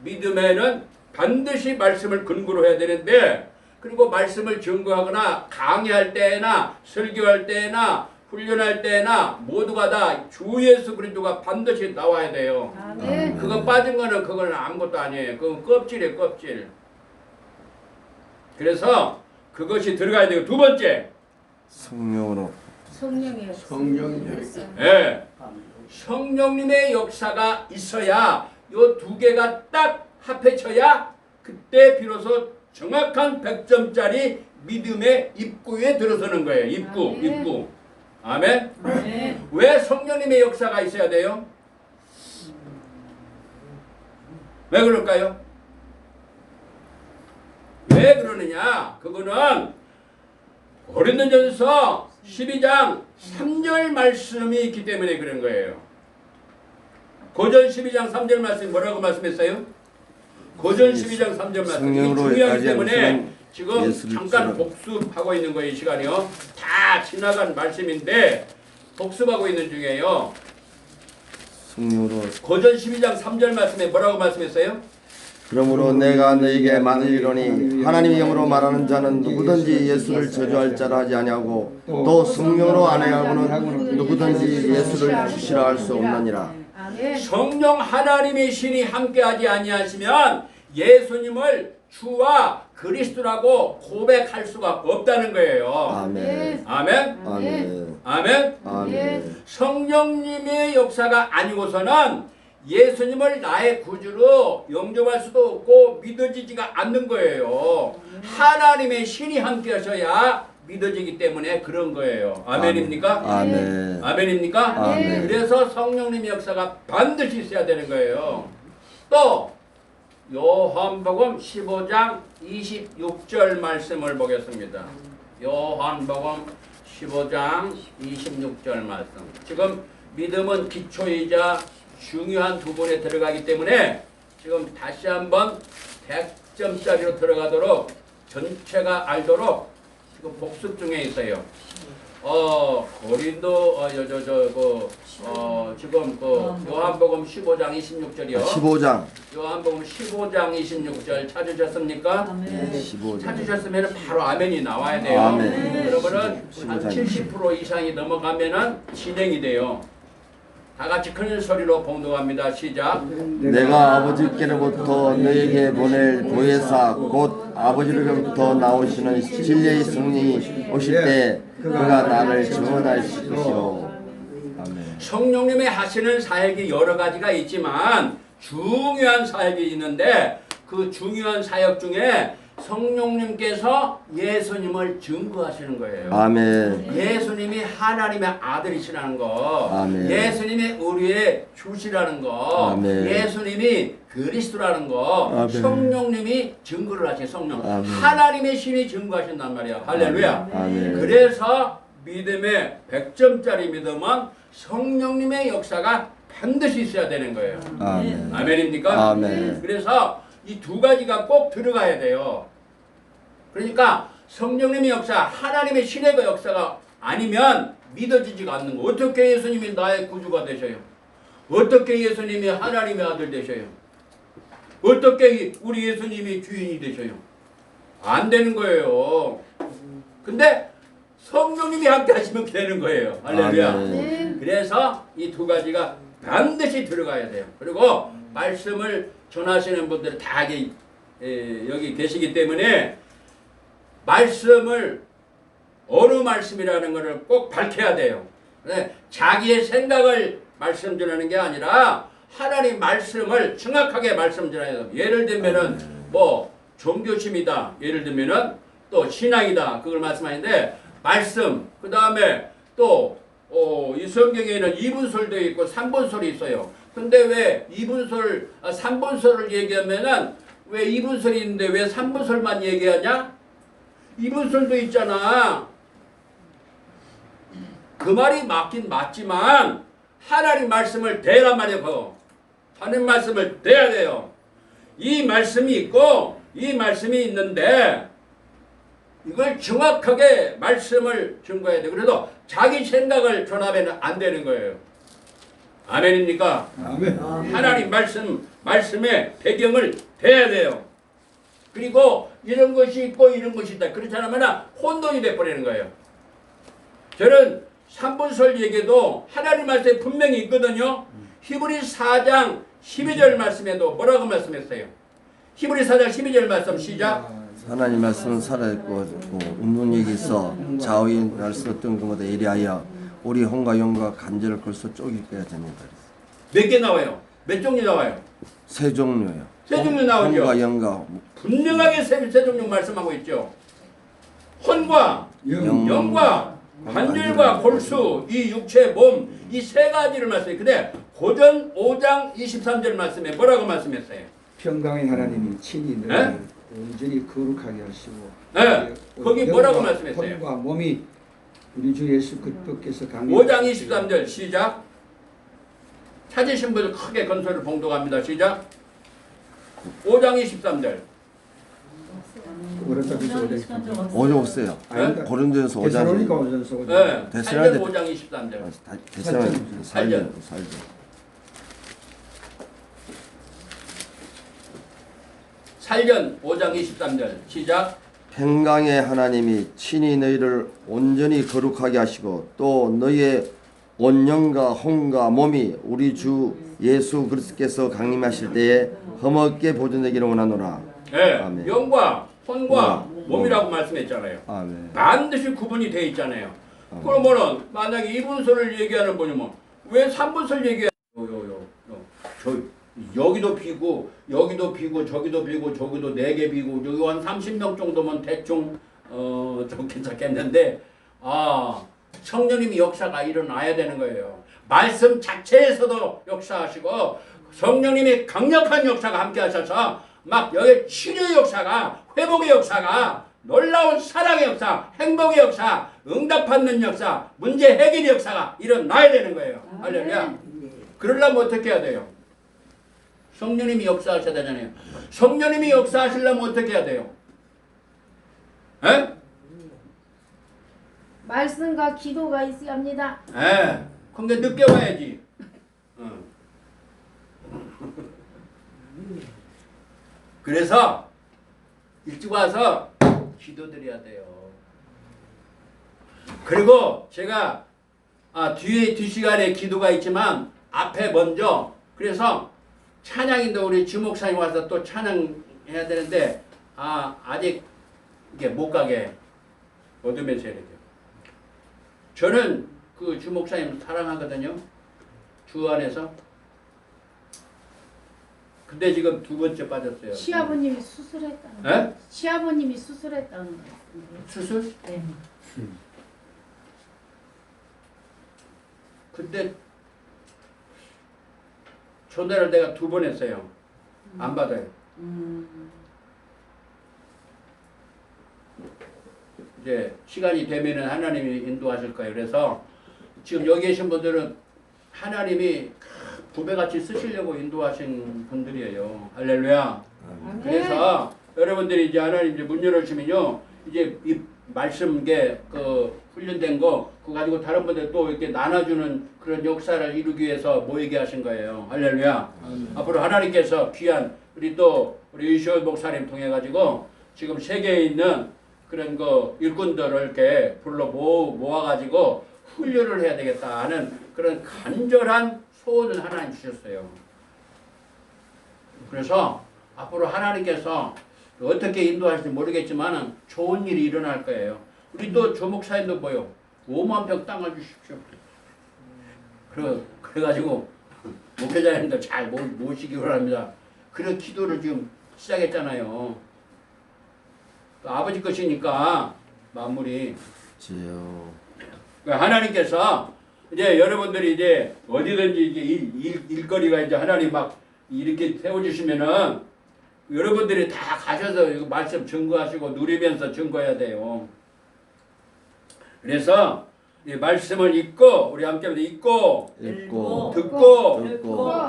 믿음에는 반드시 말씀을 근거로 해야 되는데 그리고 말씀을 증거하거나 강의할 때나 설교할 때나 훈련할 때나 모두가 다 주 예수 그리스도가 반드시 나와야 돼요. 아멘. 그거 빠진 거는 그건 아무것도 아니에요. 그건 껍질이에요, 껍질. 그래서 그것이 들어가야 되고 두 번째, 성령으로. 성령이요. 성령이 예, 성령님의 역사가 있어야 요 두 개가 딱 합해져야 그때 비로소 정확한 100점짜리 믿음의 입구에 들어서는 거예요. 입구. 아멘. 아멘. 왜 성령님의 역사가 있어야 돼요? 왜 그럴까요? 왜 그러느냐? 그거는 고린도전서 12장 3절 말씀이 있기 때문에 그런 거예요. 고전 12장 3절 말씀이 뭐라고 말씀했어요? 고전 12장 3절 말씀. 이 성령으로 중요하기 하지 때문에 않으시면 지금 예수를 잠깐 주시라. 복습하고 있는 거예요. 이 시간이요. 다 지나간 말씀인데 복습하고 있는 중이에요. 성령으로. 고전 12장 3절 말씀에 뭐라고 말씀했어요? 그러므로 내가 너에게 말하리로니 하나님의 영으로 말하는 자는 누구든지 예수를 저주할 자라 하지 아니하고 또 성령으로 안 행하고는 누구든지 예수를 주시라 할 수 없느니라. 아멘. 성령 하나님의 신이 함께하지 아니하시면 예수님을 주와 그리스도라고 고백할 수가 없다는 거예요. 아멘. 아멘. 아멘. 아멘. 아멘. 성령님의 역사가 아니고서는 예수님을 나의 구주로 영접할 수도 없고 믿어지지가 않는 거예요. 하나님의 신이 함께 하셔야 믿어지기 때문에 그런 거예요. 아멘입니까? 아멘. 아멘입니까? 아멘. 그래서 성령님의 역사가 반드시 있어야 되는 거예요. 또 요한복음 15장 26절 말씀을 보겠습니다. 요한복음 15장 26절 말씀. 지금 믿음은 기초이자 중요한 부분에 들어가기 때문에 지금 다시 한번 100점짜리로 들어가도록 전체가 알도록 지금 복습 중에 있어요. 고린도 지금 요한복음 15장 26절이요. 15장. 요한복음 15장 26절 찾으셨습니까? 네, 15장. 찾으셨으면 바로 아멘이 나와야 돼요. 아멘. 그러면은 한 15장. 70% 이상이 넘어가면은 진행이 돼요. 다 같이 큰 소리로 봉독합니다. 시작. 내가 아버지께로부터 너에게 보낼 보혜사 곧 아버지로부터 나오시는 진리의 성령이 오실 때 그가 나를 증언할 것이요. 아멘. 성령님의 하시는 사역이 여러 가지가 있지만 중요한 사역이 있는데 그 중요한 사역 중에 성령님께서 예수님을 증거하시는 거예요. 아멘. 예수님이 하나님의 아들이시라는 거, 아멘. 예수님이 우리의 주시라는 거, 아멘. 예수님이 그리스도라는 거, 아멘. 성령님이 증거를 하신 성령, 아멘. 하나님의 신이 증거하신단 말이야. 할렐루야. 아멘. 그래서 믿음의 100점짜리 믿음은 성령님의 역사가 반드시 있어야 되는 거예요. 아멘. 아멘입니까? 아멘. 그래서 이 두 가지가 꼭 들어가야 돼요. 그러니까 성령님의 역사, 하나님의 신의 그 역사가 아니면 믿어지지가 않는 거. 어떻게 예수님이 나의 구주가 되셔요? 어떻게 예수님이 하나님의 아들 되셔요? 어떻게 우리 예수님이 주인이 되셔요? 안 되는 거예요. 근데 성령님이 함께 하시면 되는 거예요. 할렐루야. 아멘. 그래서 이 두 가지가 반드시 들어가야 돼요. 그리고 말씀을 전하시는 분들 다 여기 계시기 때문에 말씀을 어느 말씀이라는 것을 꼭 밝혀야 돼요. 자기의 생각을 말씀 전하는 게 아니라 하나님 말씀을 정확하게 말씀 전해야 돼요. 예를 들면은 뭐 종교심이다. 예를 들면은 또 신앙이다. 그걸 말씀하는데 말씀 그 다음에 또 이 성경에는 이분설도 있고 삼분설이 있어요. 근데 왜 이분설, 3분설을 얘기하면은 왜 이분설이 있는데 왜 3분설만 얘기하냐? 이분설도 있잖아. 그 말이 맞긴 맞지만 하나님 말씀을 대란 말이에요. 하나님 말씀을 대야 돼요. 이 말씀이 있고 이 말씀이 있는데 이걸 정확하게 말씀을 증거해야 돼. 그래도 자기 생각을 전하면 안 되는 거예요. 아멘입니까? 아멘. 하나님 말씀의 배경을 대야 돼요. 그리고 이런 것이 있고 이런 것이 있다. 그렇지 않으면 혼돈이 돼버리는 거예요. 저는 3분설 얘기도 하나님 말씀에 분명히 있거든요. 히브리 4장 12절 말씀에도 뭐라고 말씀했어요? 히브리 4장 12절 말씀 시작. 하나님 말씀은 살아있고 운동력이 있어 좌우인 날수 어떤 것보다 이리하여 우리 혼과 영과 간절을 걸서 쪼개게 됩니다. 몇 개 나와요? 몇 종류 나와요? 세 종류요. 세 종류 나오죠. 혼과 영과 분명하게 세 종류 말씀하고 있죠. 혼과 영과 관절과 골수, 이 육체, 몸, 이 세 가지를 말씀해요. 근데 고전 5장 23절 말씀에 뭐라고 말씀했어요? 평강의 하나님이 친히 너를 온전히 거룩하게 하시고 네. 거기 뭐라고 말씀했어요? 혼과 몸이 우리 주 예수 그리스도께서 5장 23절 시작. 찾으신 분들 크게 건설을 봉독합니다. 시작. 5장 23절. 오죠 없어요. 아니다. 고린도전서 5장. 데살로니가 오전서 5장. 네. 데살로니가 5장 23절. 살전. 살전 5장 23절 시작. 평강의 하나님이 친히 너희를 온전히 거룩하게 하시고 또 너희의 온 영과 혼과 몸이 우리 주 예수 그리스도께서 강림하실 때에 험없게 보존되기를 원하노라. 예, 아멘. 영과 혼과 음. 몸이라고 말씀했잖아요. 아멘. 반드시 구분이 돼 있잖아요. 아멘. 그러면은 만약에 이분설을 얘기하는 분이면 왜 삼분설 얘기해요? 저 여기도 비고 여기도 비고 저기도 비고 저기도 4개 비고 여기 한 30명 정도면 대충 좀 괜찮겠는데 성령님이 역사가 일어나야 되는 거예요. 말씀 자체에서도 역사하시고 성령님이 강력한 역사가 함께 하셔서 막 여기 치료의 역사가 회복의 역사가 놀라운 사랑의 역사 행복의 역사 응답받는 역사 문제 해결의 역사가 일어나야 되는 거예요. 할렐루야. 그러려면 어떻게 해야 돼요? 성령님이 역사하셔야 되잖아요. 성령님이 역사하시려면 어떻게 해야 돼요? 에? 말씀과 기도가 있어야 합니다. 에. 근데 늦게 와야지. 그래서 일찍 와서 기도드려야 돼요. 그리고 제가 뒤에 뒷시간에 기도가 있지만 앞에 먼저 그래서 찬양인데 우리 주목사님 와서 또 찬양해야 되는데 아직 이게 못 가게 얻으면서 해야 돼요. 저는 그 주목사님 사랑하거든요. 주 안에서. 근데 지금 2번째 빠졌어요. 시아버님이 수술했다는 에? 거. 시아버님이 수술했다는 거 같은데. 수술? 네. 근데 초대를 내가 2번 했어요. 안 받아요. 이제 시간이 되면은 하나님이 인도하실 거예요. 그래서 지금 여기 계신 분들은 하나님이 부배같이 쓰시려고 인도하신 분들이에요. 할렐루야. 그래서 여러분들이 이제 하나님 이제 문 열어주시면요, 이제 이 말씀 그 훈련된 거 그거 가지고 다른 분들 또 이렇게 나눠주는 그런 역사를 이루기 위해서 모이게 하신 거예요. 할렐루야. 앞으로 하나님께서 귀한 우리 유시원 목사님 통해 가지고 지금 세계에 있는 그런 그 일꾼들을 이렇게 불러 모아가지고 훈련을 해야 되겠다 하는 그런 간절한 소원을 하나님 주셨어요. 그래서 앞으로 하나님께서 어떻게 인도하실지 모르겠지만 좋은 일이 일어날 거예요. 우리 또 조목사님도 뭐요? 5만 평 땅을 주십시오. 그래가지고 목회자님도 잘 모시기 바랍니다. 그런 기도를 지금 시작했잖아요. 아버지 것이니까 만물이. 주여. 하나님께서 이제 여러분들이 이제 어디든지 이제 일거리가 이제 하나님 막 이렇게 세워주시면은 여러분들이 다 가셔서 이거 말씀 증거하시고 누리면서 증거해야 돼요. 그래서 이 말씀을 읽고 우리 함께 읽고 읽고 듣고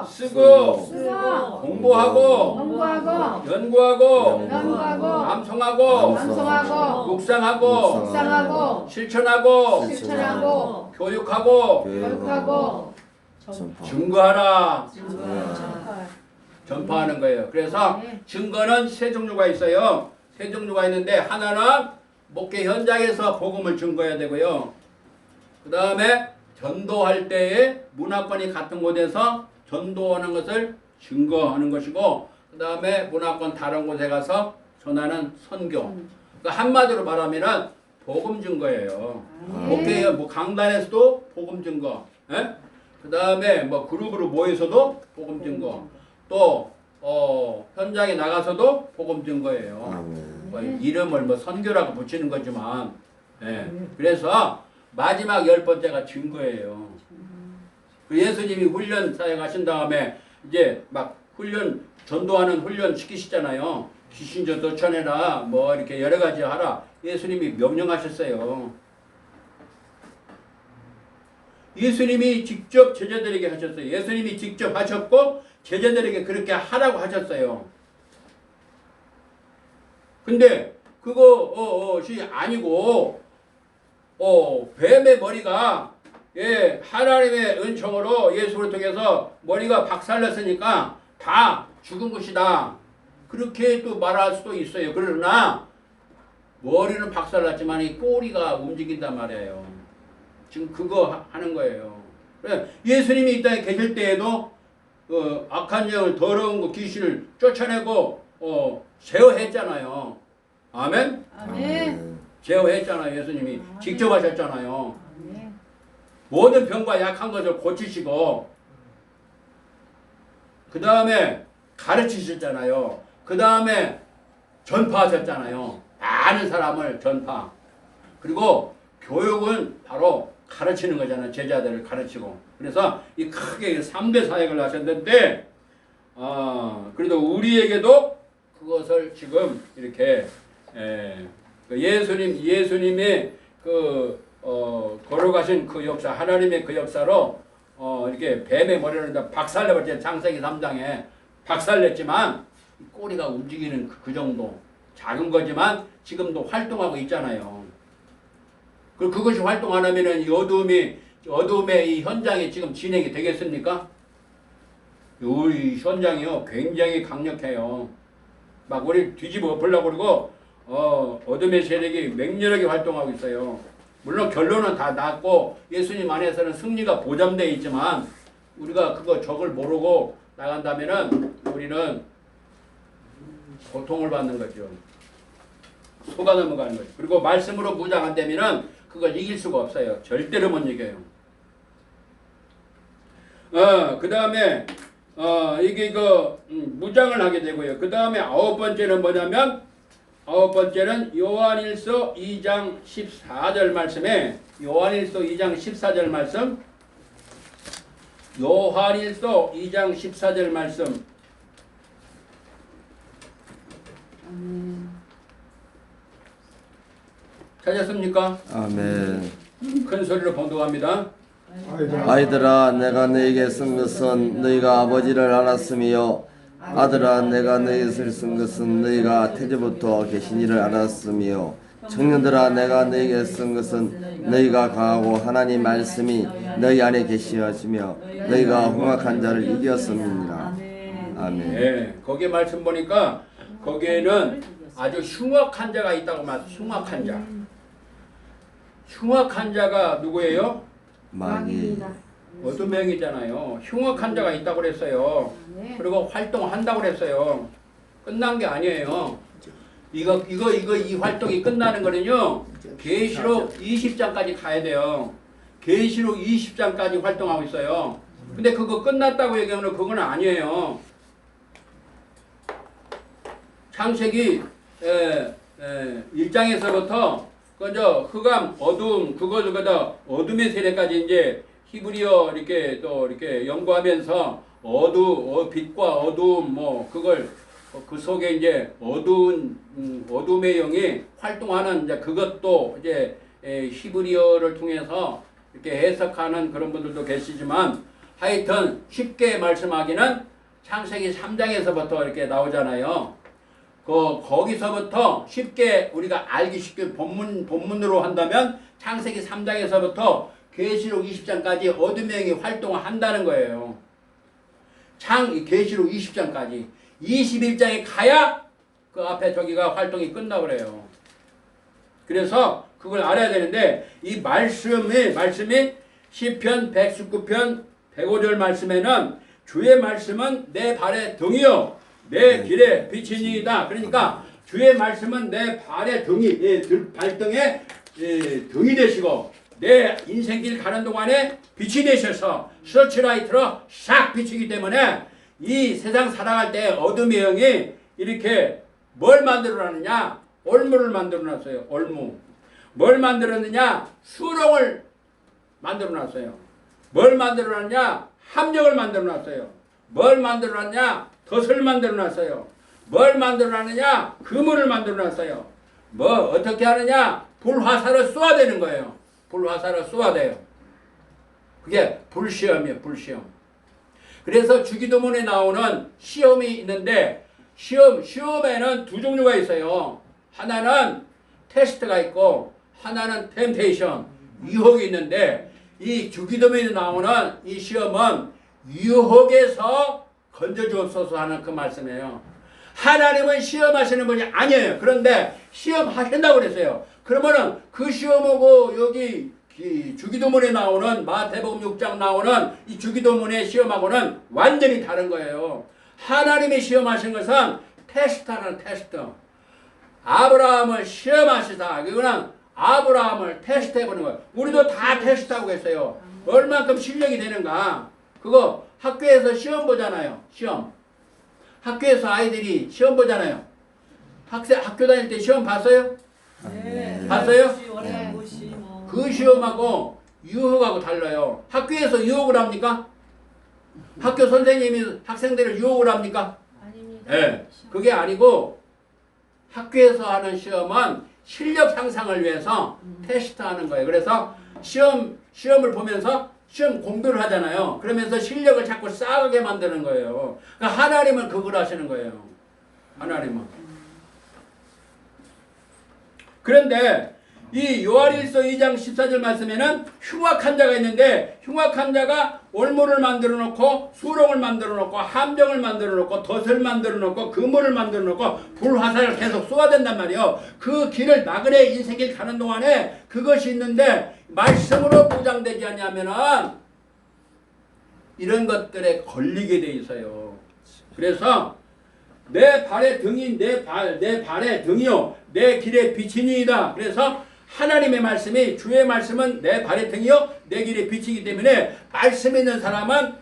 쓰고 공부하고 연구하고 암송하고 묵상하고 실천하고 교육하고 증거하라. 전파하는 거예요. 그래서 증거는 3종류가 있어요. 3종류가 있는데 하나는 목회 현장에서 복음을 증거해야 되고요. 그 다음에 전도할 때에 문화권이 같은 곳에서 전도하는 것을 증거하는 것이고, 그 다음에 문화권 다른 곳에 가서 전하는 선교. 그러니까 한마디로 말하면은 복음 증거예요. 목회 강단에서도 복음 증거. 그 다음에 그룹으로 모여서도 복음 증거. 또 현장에 나가서도 복음 증거예요. 이름을 선교라고 붙이는 거지만, 그래서 마지막 10번째가 증거예요. 예수님이 훈련 사역하신 다음에 이제 막 전도하는 훈련 시키시잖아요. 귀신저 쫓아내라, 이렇게 여러 가지 하라. 예수님이 명령하셨어요. 예수님이 직접 제자들에게 하셨어요. 예수님이 직접 하셨고 제자들에게 그렇게 하라고 하셨어요. 근데 그것이 아니고 뱀의 머리가 하나님의 은총으로 예수를 통해서 머리가 박살났으니까 다 죽은 것이다. 그렇게 또 말할 수도 있어요. 그러나 머리는 박살났지만 이 꼬리가 움직인단 말이에요. 지금 그거 하는 거예요. 예수님이 이 땅에 계실 때에도 악한 영을 더러운 거 귀신을 쫓아내고 제어했잖아요. 아멘? 아멘. 제어했잖아요. 예수님이 직접 하셨잖아요. 아멘. 모든 병과 약한 것을 고치시고 그 다음에 가르치셨잖아요. 그 다음에 전파하셨잖아요. 많은 사람을 전파. 그리고 교육은 바로 가르치는 거잖아요. 제자들을 가르치고. 그래서 이 크게 3대 사역을 하셨는데 그래도 우리에게도 그것을 지금 이렇게 예수님의 걸어가신 그 역사, 하나님의 그 역사로 이렇게 뱀의 머리를 박살내버렸죠. 창세기 3장에 박살냈지만 꼬리가 움직이는 그 정도 작은 거지만 지금도 활동하고 있잖아요. 그것이 활동 안 하면은 이 어둠의 이 현장이 지금 진행이 되겠습니까? 이 현장이요 굉장히 강력해요. 막 우리 뒤집어 보려고 그러고 어둠의 세력이 맹렬하게 활동하고 있어요. 물론 결론은 다 났고 예수님 안에서는 승리가 보장되어 있지만 우리가 저걸 모르고 나간다면은 우리는 고통을 받는 거죠. 속아 넘어가는 거죠. 그리고 말씀으로 무장 안 되면은 그걸 이길 수가 없어요. 절대로 못 이겨요. 그 다음에 이게 무장을 하게 되고요. 그 다음에 9번째는 뭐냐면 9번째는 요한일서 2장 14절 말씀에 요한일서 2장 14절 말씀 요한일서 2장 14절 말씀 찾았습니까? 아멘. 큰 소리로 번독합니다. 아이들아 내가 너에게 쓴 것은 너희가 아버지를 알았으며 아들아 내가 너희를 쓴 것은 너희가 태초부터 계신 이를 알았으며 청년들아 내가 너희에게 쓴 것은 너희가 강하고 하나님 말씀이 너희 안에 계시어지며 너희가 흉악한 자를 이겼음이니라. 아멘. 네, 거기에 말씀 보니까 거기에는 아주 흉악한 자가 있다고 말해요. 흉악한 자. 흉악한 자가 누구예요? 마귀. 어둠행이잖아요. 흉악한 자가 있다고 그랬어요. 그리고 활동한다고 그랬어요. 끝난 게 아니에요. 이 활동이 끝나는 거는요. 계시록 20장까지 가야 돼요. 계시록 20장까지 활동하고 있어요. 근데 그거 끝났다고 얘기하면 그건 아니에요. 창세기 1장에서부터 그저 흑암, 어둠, 어둠의 세대까지 이제 히브리어 이렇게 연구하면서 빛과 어두움 그걸 그 속에 이제 어둠의 영이 활동하는 이제 그것도 이제 히브리어를 통해서 이렇게 해석하는 그런 분들도 계시지만 하여튼 쉽게 말씀하기는 창세기 3장에서부터 이렇게 나오잖아요. 거기서부터 쉽게 우리가 알기 쉽게 본문으로 한다면 창세기 3장에서부터 계시록 20장까지 어둠의 영이 활동을 한다는 거예요. 계시록 20장까지 21장에 가야 그 앞에 저기가 활동이 끝나버려요. 그래서 그걸 알아야 되는데 이 말씀이 시편 119편 105절 말씀에는 주의 말씀은 내 발의 등이요 내 길에 비치니이다. 그러니까 주의 말씀은 내 발의 발등에 등이 되시고 내 인생길 가는 동안에 빛이 되셔서 서치라이트로 싹 비치기 때문에 이 세상 살아갈 때 어둠의 영이 이렇게 뭘 만들어놨느냐? 올무를 만들어놨어요. 올무. 뭘 만들었느냐? 수렁을 만들어놨어요. 뭘 만들어놨냐? 함정을 만들어놨어요. 뭘 만들어놨냐? 덫을 만들어놨어요. 뭘 만들어놨느냐? 그물을 만들어놨어요. 어떻게 하느냐? 불화살을 쏘아대는 거예요. 불화살을 쏘아대요. 그게 불시험이에요. 불시험. 그래서 주기도문에 나오는 시험이 있는데 시험에는 두 종류가 있어요. 하나는 테스트가 있고 하나는 템테이션, 유혹이 있는데 이 주기도문에 나오는 이 시험은 유혹에서 건져주옵소서 하는 그 말씀이에요. 하나님은 시험하시는 분이 아니에요. 그런데 시험하신다고 그랬어요. 그러면은 그 시험하고 여기 주기도문에 나오는 마태복음 6장 나오는 이 주기도문의 시험하고는 완전히 다른 거예요. 하나님이 시험하신 것은 테스트하는 테스트. 아브라함을 시험하시다. 그거는 아브라함을 테스트해보는 거예요. 우리도 다 테스트하고 계세요. 얼만큼 실력이 되는가. 그거 학교에서 시험 보잖아요. 시험. 학교에서 아이들이 시험 보잖아요. 학교 다닐 때 시험 봤어요? 네. 봤어요? 네. 그 시험하고 유혹하고 달라요. 학교에서 유혹을 합니까? 학교 선생님이 학생들을 유혹을 합니까? 아닙니다. 네. 그게 아니고 학교에서 하는 시험은 실력 향상을 위해서 테스트하는 거예요. 그래서 시험을 보면서 시험 공부를 하잖아요. 그러면서 실력을 자꾸 쌓게 만드는 거예요. 그러니까 하나님은 그걸 하시는 거예요. 하나님은. 그런데 이 요한일서 2장 14절 말씀에는 흉악한 자가 있는데 흉악한 자가 올무를 만들어 놓고 수렁을 만들어 놓고 함정을 만들어 놓고 덫을 만들어 놓고 그물을 만들어 놓고 불화살을 계속 쏘아댄단 말이에요. 그 길을 나그네 인생길 가는 동안에 그것이 있는데 말씀으로 보장되지 않냐면은 이런 것들에 걸리게 돼 있어요. 그래서 내 발의 등이 내 발의 등이요 내 길의 빛이니이다. 그래서 하나님의 말씀이 주의 말씀은 내 발의 등이요 내 길의 빛이기 때문에 말씀 있는 사람은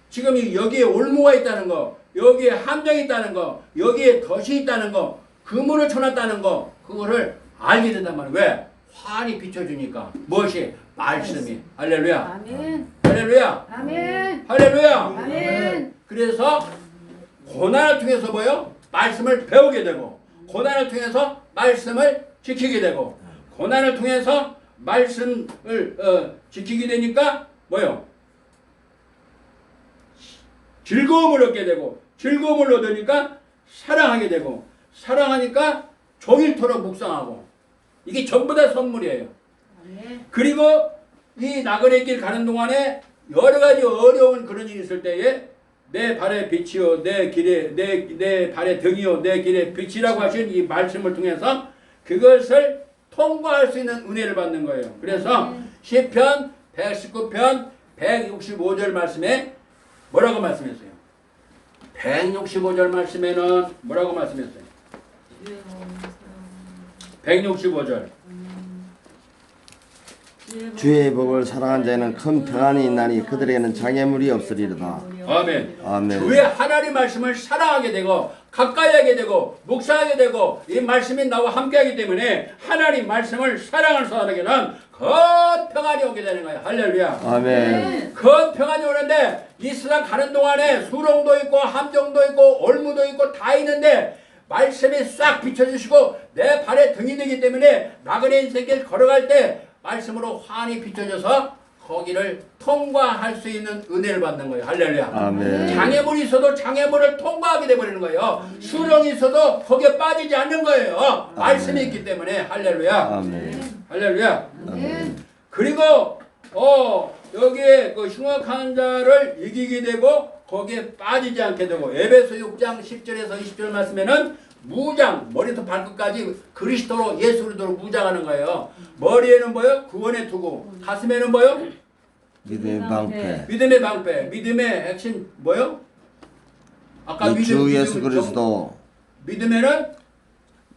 지금 여기에 올무가 있다는 거, 여기에 함정이 있다는 거, 여기에 덫이 있다는 거, 그물을 쳐놨다는 거 그거를 알게 된단 말이에요. 왜? 환히 비춰주니까. 무엇이? 말씀이. 할렐루야. 아멘. 할렐루야. 아멘. 할렐루야. 아멘. 그래서 고난을 통해서 뭐요? 말씀을 배우게 되고 고난을 통해서 말씀을 지키게 되고 고난을 통해서 말씀을 지키게 되니까 뭐요? 즐거움을 얻게 되고 즐거움을 얻으니까 사랑하게 되고 사랑하니까 종일토록 묵상하고 이게 전부 다 선물이에요. 아멘. 그리고 이 나그네 길 가는 동안에 여러 가지 어려운 그런 일이 있을 때에 내 발의 빛이요 내 길의 내 발의 등이요 내 길의 빛이라고 하신 이 말씀을 통해서 그것을 통과할 수 있는 은혜를 받는 거예요. 그래서 시편 119편 165절 말씀에 뭐라고 말씀했어요? 165절 말씀에는 뭐라고 말씀했어요? 165절 주의 복을 사랑한 자에는 큰 평안이 있나니 그들에게는 장애물이 없으리로다. 아멘. 아멘. 왜 하나님 말씀을 사랑하게 되고 가까이 하게 되고 묵상하게 되고 이 말씀이 나와 함께하기 때문에 하나님 말씀을 사랑하는 사람에게는 큰 평안이 오게 되는 거예요. 할렐루야. 아멘. 큰 평안이 오는데 이 세상 가는 동안에 수렁도 있고 함정도 있고 올무도 있고 다 있는데 말씀이 싹 비춰주시고 내 발에 등이 되기 때문에 나그네 인생길 걸어갈 때 말씀으로 환히 비춰져서 거기를 통과할 수 있는 은혜를 받는 거예요. 할렐루야. 아멘. 장애물이 있어도 장애물을 통과하게 돼버리는 거예요. 수렁이 있어도 거기에 빠지지 않는 거예요. 말씀이 있기 때문에. 할렐루야. 아멘. 할렐루야. 아멘. 그리고 여기에 그 흉악한 자를 이기게 되고 거기에 빠지지 않게 되고 에베소 6장 10절에서 20절 말씀에는 무장, 머리부터 발끝까지 그리스도로 예수 그리스도로 무장하는 거예요. 머리에는 뭐요? 구원의 투구. 가슴에는 뭐요? 믿음의 방패. 믿음의 방패. 믿음의 핵심 뭐요? 아까 주 예수 그리스도. 믿음에는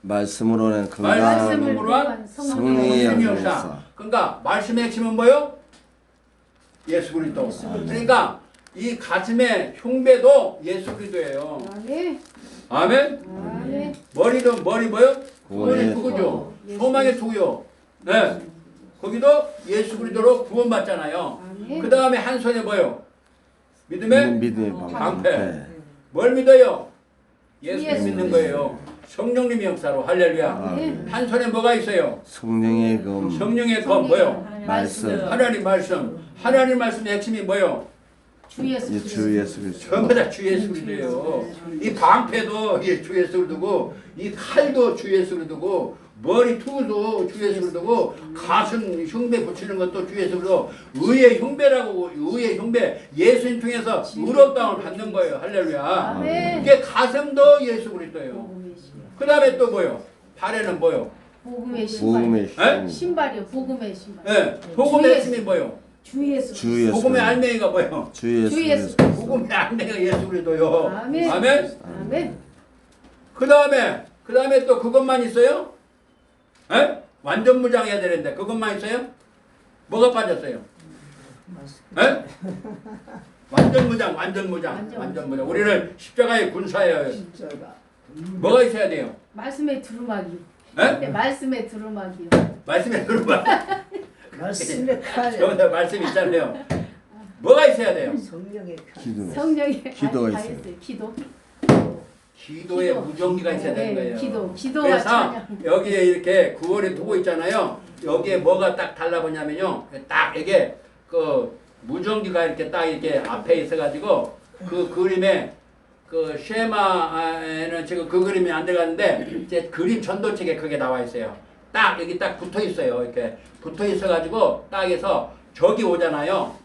말씀으로는 건강. 말씀으로 한 성령의 성령의 역사. 역사. 그러니까 말씀의 핵심은 뭐요? 예수 그리스도. 그러니까 이 가슴의 흉배도 예수 그리스도예요. 아멘. 아멘. 아멘. 머리는 머리 뭐요? 구원의 구원의 투구죠. 소망의 투구요. 네. 거기도 예수 그리스도로 구원받잖아요. 아멘. 그 다음에 한 손에 뭐요? 믿음의 믿음의 방패. 방패. 뭘 믿어요? 예수 예수 믿는 그리스도. 거예요. 성령님의 역사로. 할렐루야. 아멘. 한 손에 뭐가 있어요? 성령의 검. 성령의 검 뭐요? 말씀. 하나님 말씀. 하나님 말씀의 핵심이 뭐요? 주 예수 그리스도. 주 예수 그리스도. 전부 다 주 예수 그리스도예요. 이 방패도 주 예수 그리스도고 이 칼도 주 예수 그리스도고 머리 투구도 주 예수 그리스도고 가슴 흉배 붙이는 것도 주 예수 그리스도. 의의 흉배라고. 의의 흉배. 예수님 통해서 의롭다움을 받는 거예요. 할렐루야. 아멘. 이게 가슴도 예수 그리스도예요. 그 다음에 또 뭐요? 발에는 뭐요? 복음의 신발. 복음의 신. 신발이요. 복음의 신발. 예, 복음의 핵심이 뭐요? 주 예수. 주 예수. 복음의 알맹이가 뭐요? 주 주 예수. 예수. 복음의 알맹이가 예수 그리스도요. 아멘. 아멘. 아멘. 그 다음에 또 그것만 있어요? 예? 완전 무장해야 되는데 그것만 있어요? 뭐가 빠졌어요? 예? 완전 무장. 완전 무장. 우리는 십자가의 군사예요. 십자가. 뭐가 있어야 돼요? 말씀의 두루마기. 예? 네, 말씀의 두루마기요. 말씀에 들어봐. 말씀의 칼. 저번에 말씀 있잖아요. 뭐가 있어야 돼요? 성령의 칼. 기도. 성령의 기도가 다 있어요. 했어요. 기도. 기도의 기도. 무전기가 있어야 되는 네, 거예요. 기도와 그래서 찬양. 여기에 이렇게 9월에 두고 있잖아요. 여기에 뭐가 딱 달라보냐면요. 딱 이게 그 무전기가 이렇게 딱 이렇게 앞에 있어가지고 그 그림에 그 쉐마에는 지금 그 그림이 안 들어갔는데 이제 그림 전도책에 그게 나와 있어요. 딱 여기 딱 붙어 있어요. 이렇게 붙어 있어가지고 딱 해서 저기 오잖아요.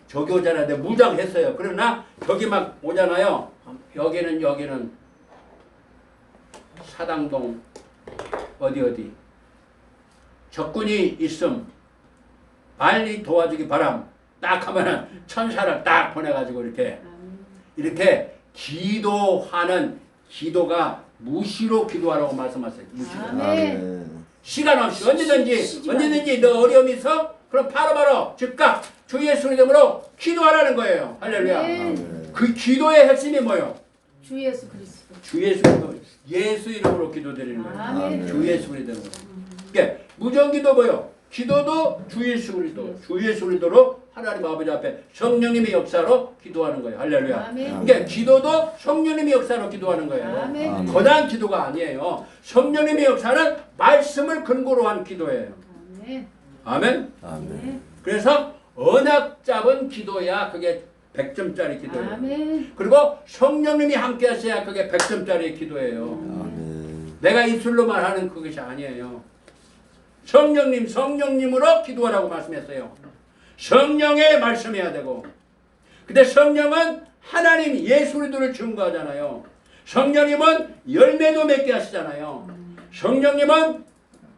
저기 오잖아요. 근데 무장했어요. 그러나 저기 막 오잖아요. 여기는 사당동 어디 적군이 있음 빨리 도와주기 바람 딱 하면은 천사를 딱 보내가지고 이렇게 기도하는 기도가 무시로 기도하라고 말씀하세요. 무시로. 아멘. 시간 없이 언제든지 너 어려움이 있어? 그럼 바로바로 즉각 주 예수 이름으로 기도하라는 거예요. 할렐루야. 아멘. 그 기도의 핵심이 뭐예요? 주 예수 그리스도. 주 예수 그리스도 예수 이름으로 기도드리는 거예요. 아멘. 주 예수 그리스도로. 그러니까 무정기도 뭐요? 기도도 주 예수 그리스도. 주 예수 그리스도로 하나님 아버지 앞에 성령님의 역사로 기도하는 거예요. 할렐루야. 아멘. 그러니까 기도도 성령님의 역사로 기도하는 거예요. 아멘. 거대한 기도가 아니에요. 성령님의 역사는 말씀을 근거로 한 기도예요. 아멘. 아멘. 아멘. 그래서 언약 잡은 기도야 그게 100점짜리 기도예요. 아멘. 그리고 성령님이 함께 하셔야 그게 100점짜리 기도예요. 아멘. 내가 입술로만 하는 그것이 아니에요. 성령님으로 기도하라고 말씀했어요. 성령의 말씀해야 되고. 근데 성령은 하나님 예수 그리스도를 증거하잖아요. 성령님은 열매도 맺게 하시잖아요. 성령님은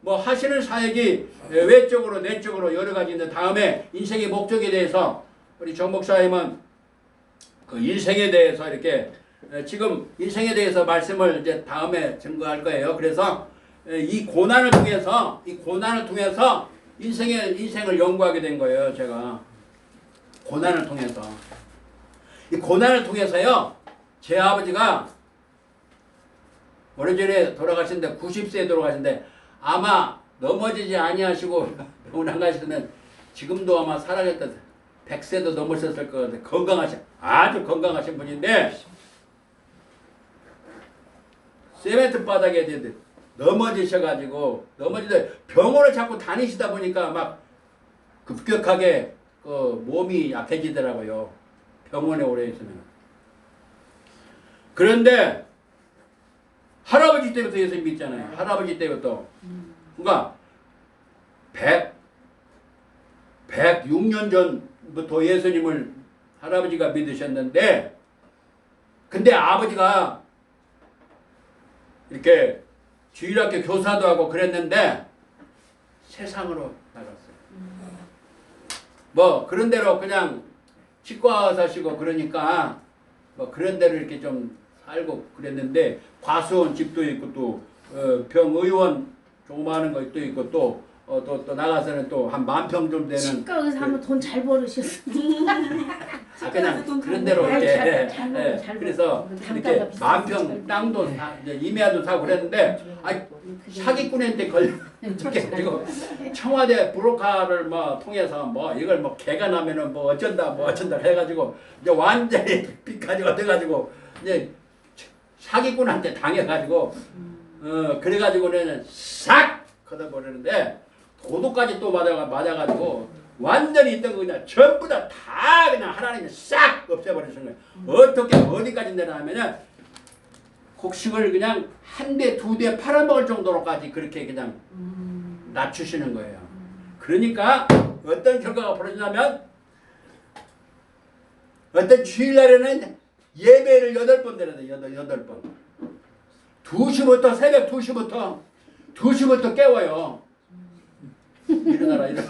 뭐 하시는 사역이 외적으로 내적으로 여러 가지인데 다음에 인생의 목적에 대해서 우리 정 목사님은 그 인생에 대해서 이렇게 지금 인생에 대해서 말씀을 이제 다음에 증거할 거예요. 그래서 이 고난을 통해서 인생을 연구하게 된 거예요. 제가 고난을 통해서 이 고난을 통해서요. 제 아버지가 오래전에 돌아가신데 90세에 돌아가신데 아마 넘어지지 아니하시고 병원 안 가시면 지금도 아마 살아겠다 100세도 넘으셨을 것 같아요. 아주 건강하신 분인데 세멘트 바닥에 넘어지셔가지고 병원을 자꾸 다니시다 보니까 막 급격하게 그 몸이 약해지더라고요. 병원에 오래 있으면. 그런데 할아버지 때부터 예수 믿잖아요. 할아버지 때부터. 그러니까 106년 전부터 예수님을 할아버지가 믿으셨는데 근데 아버지가 이렇게 주일학교 교사도 하고 그랬는데 세상으로 나갔어요. 뭐 그런 대로 그냥 치과 사시고 그러니까 뭐 그런 대로 이렇게 좀 살고 그랬는데 과수원 집도 있고 또 병의원 조그마한 것도 있고 또 나가서는 또 한 10,000평 정도 되는 치과에서 하면 돈 잘 벌으셨어. 그냥 그런 대로 이렇게 그래서 이렇게 10,000평 땅도 이제 임야도 사고 그랬는데 사기꾼한테 걸려가지고 청와대 브로커를 뭐 통해서 뭐 이걸 뭐 개가 나면은 뭐 어쩐다 해가지고 이제 완전히 빚까지가 돼가지고 이제 사기꾼한테 당해가지고 그래가지고는 싹 걷어버리는데 도둑까지 또 맞아가지고 완전히 있던 거 그냥 전부 다 그냥 하나님이 싹 없애버리시는 거예요. 어떻게 어디까지 내려가면은 곡식을 그냥 한 대, 두 대 팔아먹을 정도로까지 그렇게 그냥 낮추시는 거예요. 그러니까 어떤 결과가 벌어지냐면 어떤 주일날에는 예배를 8번 드려야 돼요. 8번. 새벽 2시부터 2시부터 깨워요. 일어나라 일어나.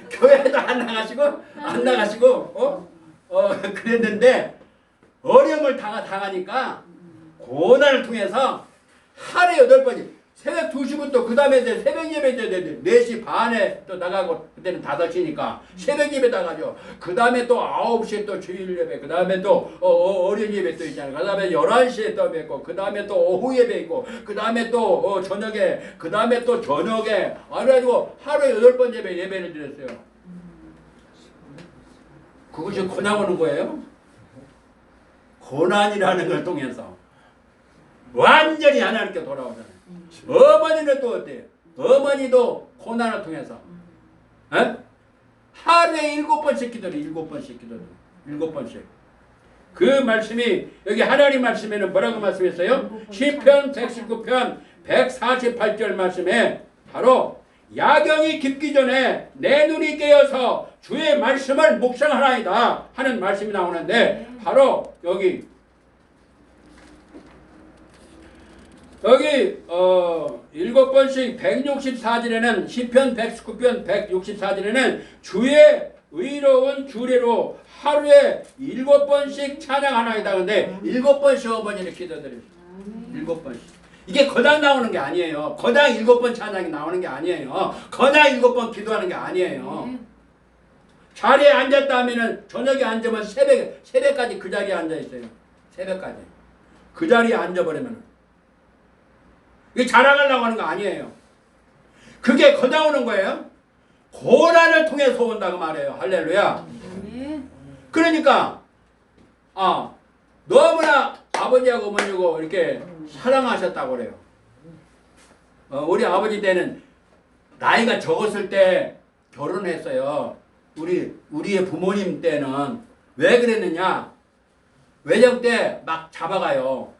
교회도 안 나가시고 그랬는데 어려움을 당하니까 고난을 통해서 하루에 8번이 새벽 2시부터 그 다음에 새벽 예배 때 4시 반에 또 나가고 그때는 5시니까 새벽 예배 나가죠. 그 다음에 또 9시에 또 주일 예배, 그 다음에 또 어린 예배 또 있잖아요. 그 다음에 11시에 또 뵙고, 그 다음에 또 오후 예배 있고, 그 다음에 또 저녁에, 그 다음에 또 저녁에 그래가지고 하루에 8번 예배를 드렸어요. 그것이 고난 오는 거예요? 고난이라는 걸 통해서 완전히 하나님께 돌아오잖아요. 어머니는 또 어때요? 어머니도 고난을 통해서 하루에 7번씩 기도를 7번씩 그 말씀이 여기 하나님 말씀에는 뭐라고 말씀했어요? 시편 119편 148절 말씀에 바로 야경이 깊기 전에 내 눈이 깨어서 주의 말씀을 묵상하나이다 하는 말씀이 나오는데 바로 여기 7번씩 164절에는 시편 119편 164절에는 주의 의로운 주례로 하루에 7번씩 찬양하나이다. 근데 7번씩 어머니를 기도드렸어요. 7번씩. 이게 거당 나오는 게 아니에요. 거당 7번 찬양이 나오는 게 아니에요. 거당 7번 기도하는 게 아니에요. 자리에 앉았다 하면은 저녁에 앉으면 새벽까지 그 자리에 앉아 있어요. 새벽까지. 그 자리에 앉아버리면 이게 자랑하려고 하는 거 아니에요. 그게 거다 오는 거예요. 고난을 통해서 온다고 말해요. 할렐루야. 그러니까 너무나 아버지하고 어머니고 이렇게 사랑하셨다고 그래요. 우리 아버지 때는 나이가 적었을 때 결혼했어요. 우리의 부모님 때는 왜 그랬느냐? 외정 때 막 잡아가요.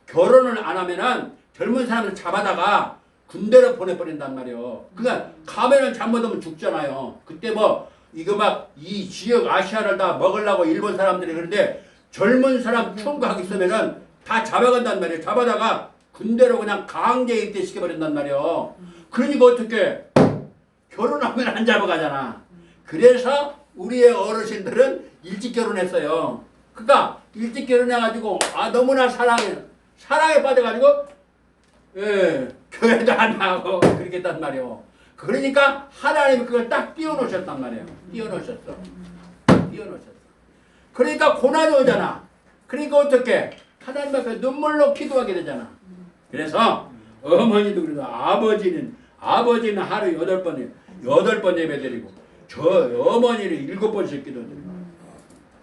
결혼을 안 하면은 젊은 사람을 잡아다가 군대로 보내버린단 말이에요. 그러니까 가면은 잘못하면 죽잖아요. 그때 뭐 이거 막 이 지역 아시아를 다 먹으려고 일본 사람들이 그런데 젊은 사람 총각 있으면은 다 잡아간단 말이에요. 잡아다가 군대로 그냥 강제 입대시켜버린단 말이에요. 그러니까 어떻게 결혼하면 안 잡아가잖아. 그래서 우리의 어르신들은 일찍 결혼했어요. 그러니까 일찍 결혼해가지고 너무나 사랑에 빠져가지고 교회도 안 나가고 그렇게 했단 말이에요. 그러니까 하나님이 그걸 딱 띄워놓으셨단 말이에요. 띄워놓으셨어. 그러니까 고난이 오잖아. 그러니까 어떻게 하나님 앞에 눈물로 기도하게 되잖아. 그래서 어머니도 그래서 아버지는 하루 8번 예배드리고 저 어머니를 7번씩 기도드리고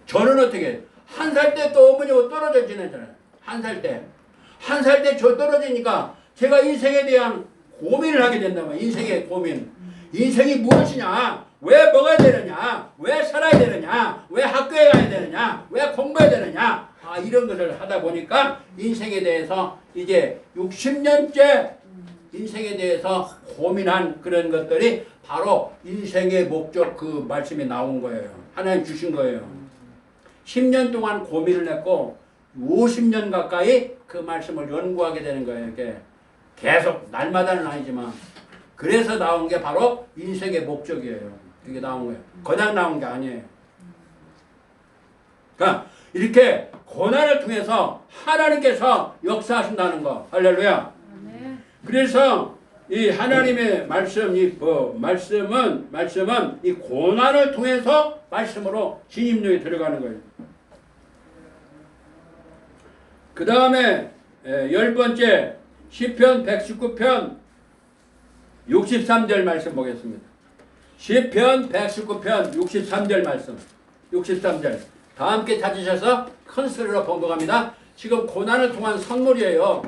저는 어떻게 한 살 때 또 어머니하고 떨어져 지내잖아요. 한 살 때 저 떨어지니까 제가 인생에 대한 고민을 하게 된다면 인생의 고민. 인생이 무엇이냐? 왜 먹어야 되느냐? 왜 살아야 되느냐? 왜 학교에 가야 되느냐? 왜 공부해야 되느냐? 이런 것을 하다 보니까 인생에 대해서 이제 60년째 인생에 대해서 고민한 그런 것들이 바로 인생의 목적 그 말씀이 나온 거예요. 하나님 주신 거예요. 10년 동안 고민을 했고 50년 가까이 그 말씀을 연구하게 되는 거예요. 이렇게 계속 날마다는 아니지만 그래서 나온 게 바로 인생의 목적이에요. 이게 나온 거예요. 그냥 나온 게 아니에요. 그러니까 이렇게 고난을 통해서 하나님께서 역사하신다는 거. 할렐루야. 그래서 이 하나님의 말씀, 말씀은 이 고난을 통해서 말씀으로 진입력에 들어가는 거예요. 그 다음에 10번째 시편 119편 63절 말씀 보겠습니다. 시편 119편 63절 말씀. 63절. 다 함께 찾으셔서 큰 소리로 봉독합니다. 지금 고난을 통한 선물이에요.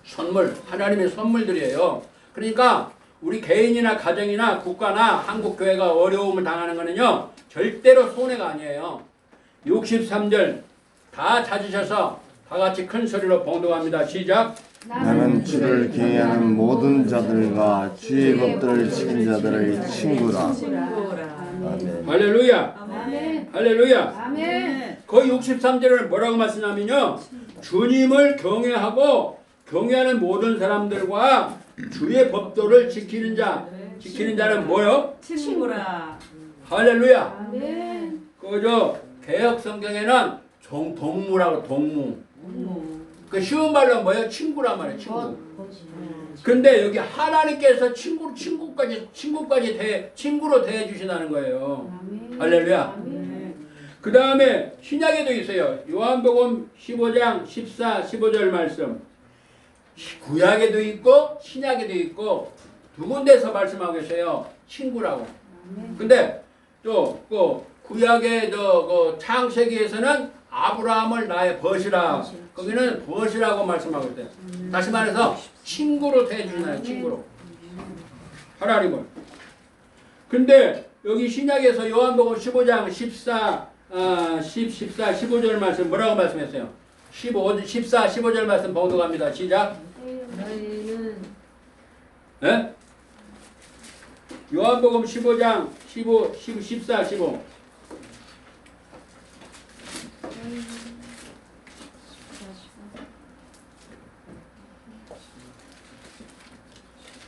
선물. 하나님의 선물들이에요. 그러니까 우리 개인이나 가정이나 국가나 한국교회가 어려움을 당하는 거는요. 절대로 손해가 아니에요. 63절 다 찾으셔서 다 같이 큰 소리로 봉독합니다. 시작. 나는 주를 경외하는 모든 자들과 주의 법들을 지킨 자들의 친구라. 아멘. 할렐루야. 아멘. 할렐루야. 아멘. 거의 63절을 뭐라고 말씀하냐면요. 주님을 경외하고 경외하는 모든 사람들과 주의 법도를 지키는 자. 지키는 자는 뭐요? 친구라. 할렐루야. 아멘. 그저 개혁 성경에는 동무라고 동무. 그 쉬운 말로 뭐예요? 친구란 말이에요. 친구. 근데 여기 하나님께서 친구로 대해 주신다는 거예요. 아멘. 할렐루야. 아멘. 그 다음에 신약에도 있어요. 요한복음 15장 14, 15절 말씀. 구약에도 있고 신약에도 있고 두 군데서 말씀하고 계세요. 친구라고. 근데 또 그 구약의 그 창세기에서는 아브라함을 나의 벗이라. 거기는 벗이라고 말씀하고 있대요. 다시 말해서 친구로 대해주나요. 친구로. 하나님을. 근데 여기 신약에서 요한복음 15장 14, 15절 말씀 뭐라고 말씀했어요? 14, 15절 말씀 봉독합니다. 시작. 너희는 예? 요한복음 15장 14, 15.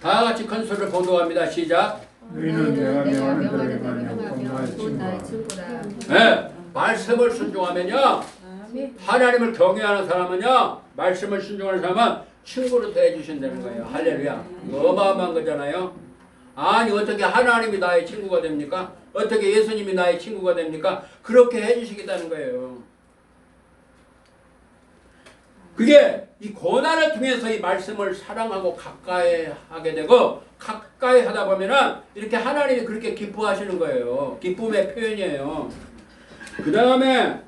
다 같이 큰 소리로 봉독합니다. 시작. 너희는 내가 명하는 대로 명하는 행하며 곧 나의 친구라. 친구라. 예, 말씀을 순종하면요. 하나님을 경외하는 사람은요. 말씀을 순종하는 사람은 친구로 대해주신다는 거예요. 할렐루야. 어마어마한 거잖아요. 아니 어떻게 하나님이 나의 친구가 됩니까? 어떻게 예수님이 나의 친구가 됩니까? 그렇게 해주시겠다는 거예요. 그게 이 고난을 통해서 이 말씀을 사랑하고 가까이 하게 되고 가까이 하다 보면은 이렇게 하나님이 그렇게 기뻐하시는 거예요. 기쁨의 표현이에요. 그 다음에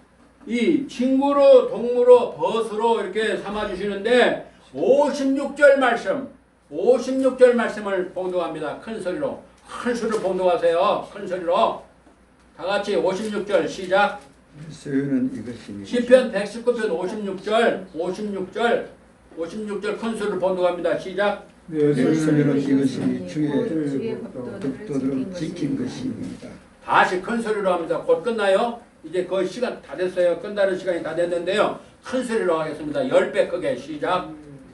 이 친구로 동무로 벗으로 이렇게 삼아주시는데 56절 말씀을 봉독합니다. 큰 소리로 봉독하세요. 큰 소리로 다 같이 56절 시작. 소유는 이것이니 시편 119편 56절 큰 소리로 봉독합니다. 시작. 내 소유는 소유는 이것이니 주의 주의 법도를 지킨 것입니다. 다시 큰 소리로 합니다. 곧 끝나요. 이제 거의 시간 다 됐어요. 끝나는 시간이 다 됐는데요. 큰 소리로 하겠습니다. 10배 크게 시작.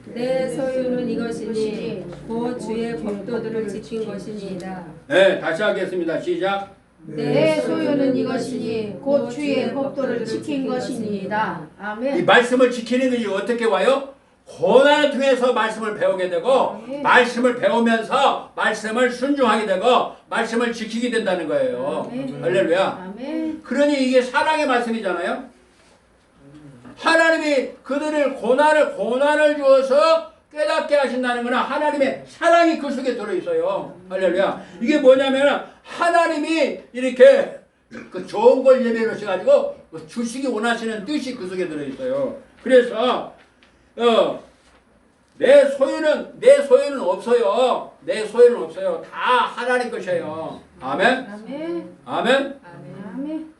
내 소유는 이것이니 곧 주의 법도들을 지킨 것이니이다. 네, 다시 하겠습니다. 시작. 내 소유는 이것이니 곧 주의 법도를 지킨 것이니이다. 이 아멘. 말씀을 지키는 것이 어떻게 와요? 고난을 통해서 말씀을 배우게 되고 말씀을 배우면서 말씀을 순종하게 되고 말씀을 지키게 된다는 거예요. 할렐루야. 아멘. 그러니 이게 사랑의 말씀이잖아요. 하나님이 그들을 고난을 주어서 깨닫게 하신다는 거는 하나님의 사랑이 그 속에 들어있어요. 할렐루야. 이게 뭐냐면 하나님이 이렇게 그 좋은 걸 예배로 하셔가지고 주시기 원하시는 뜻이 그 속에 들어있어요. 그래서 내 소유는 없어요. 내 소유는 없어요. 다 하나님 것이에요. 아멘. 아멘. 아멘. 아멘.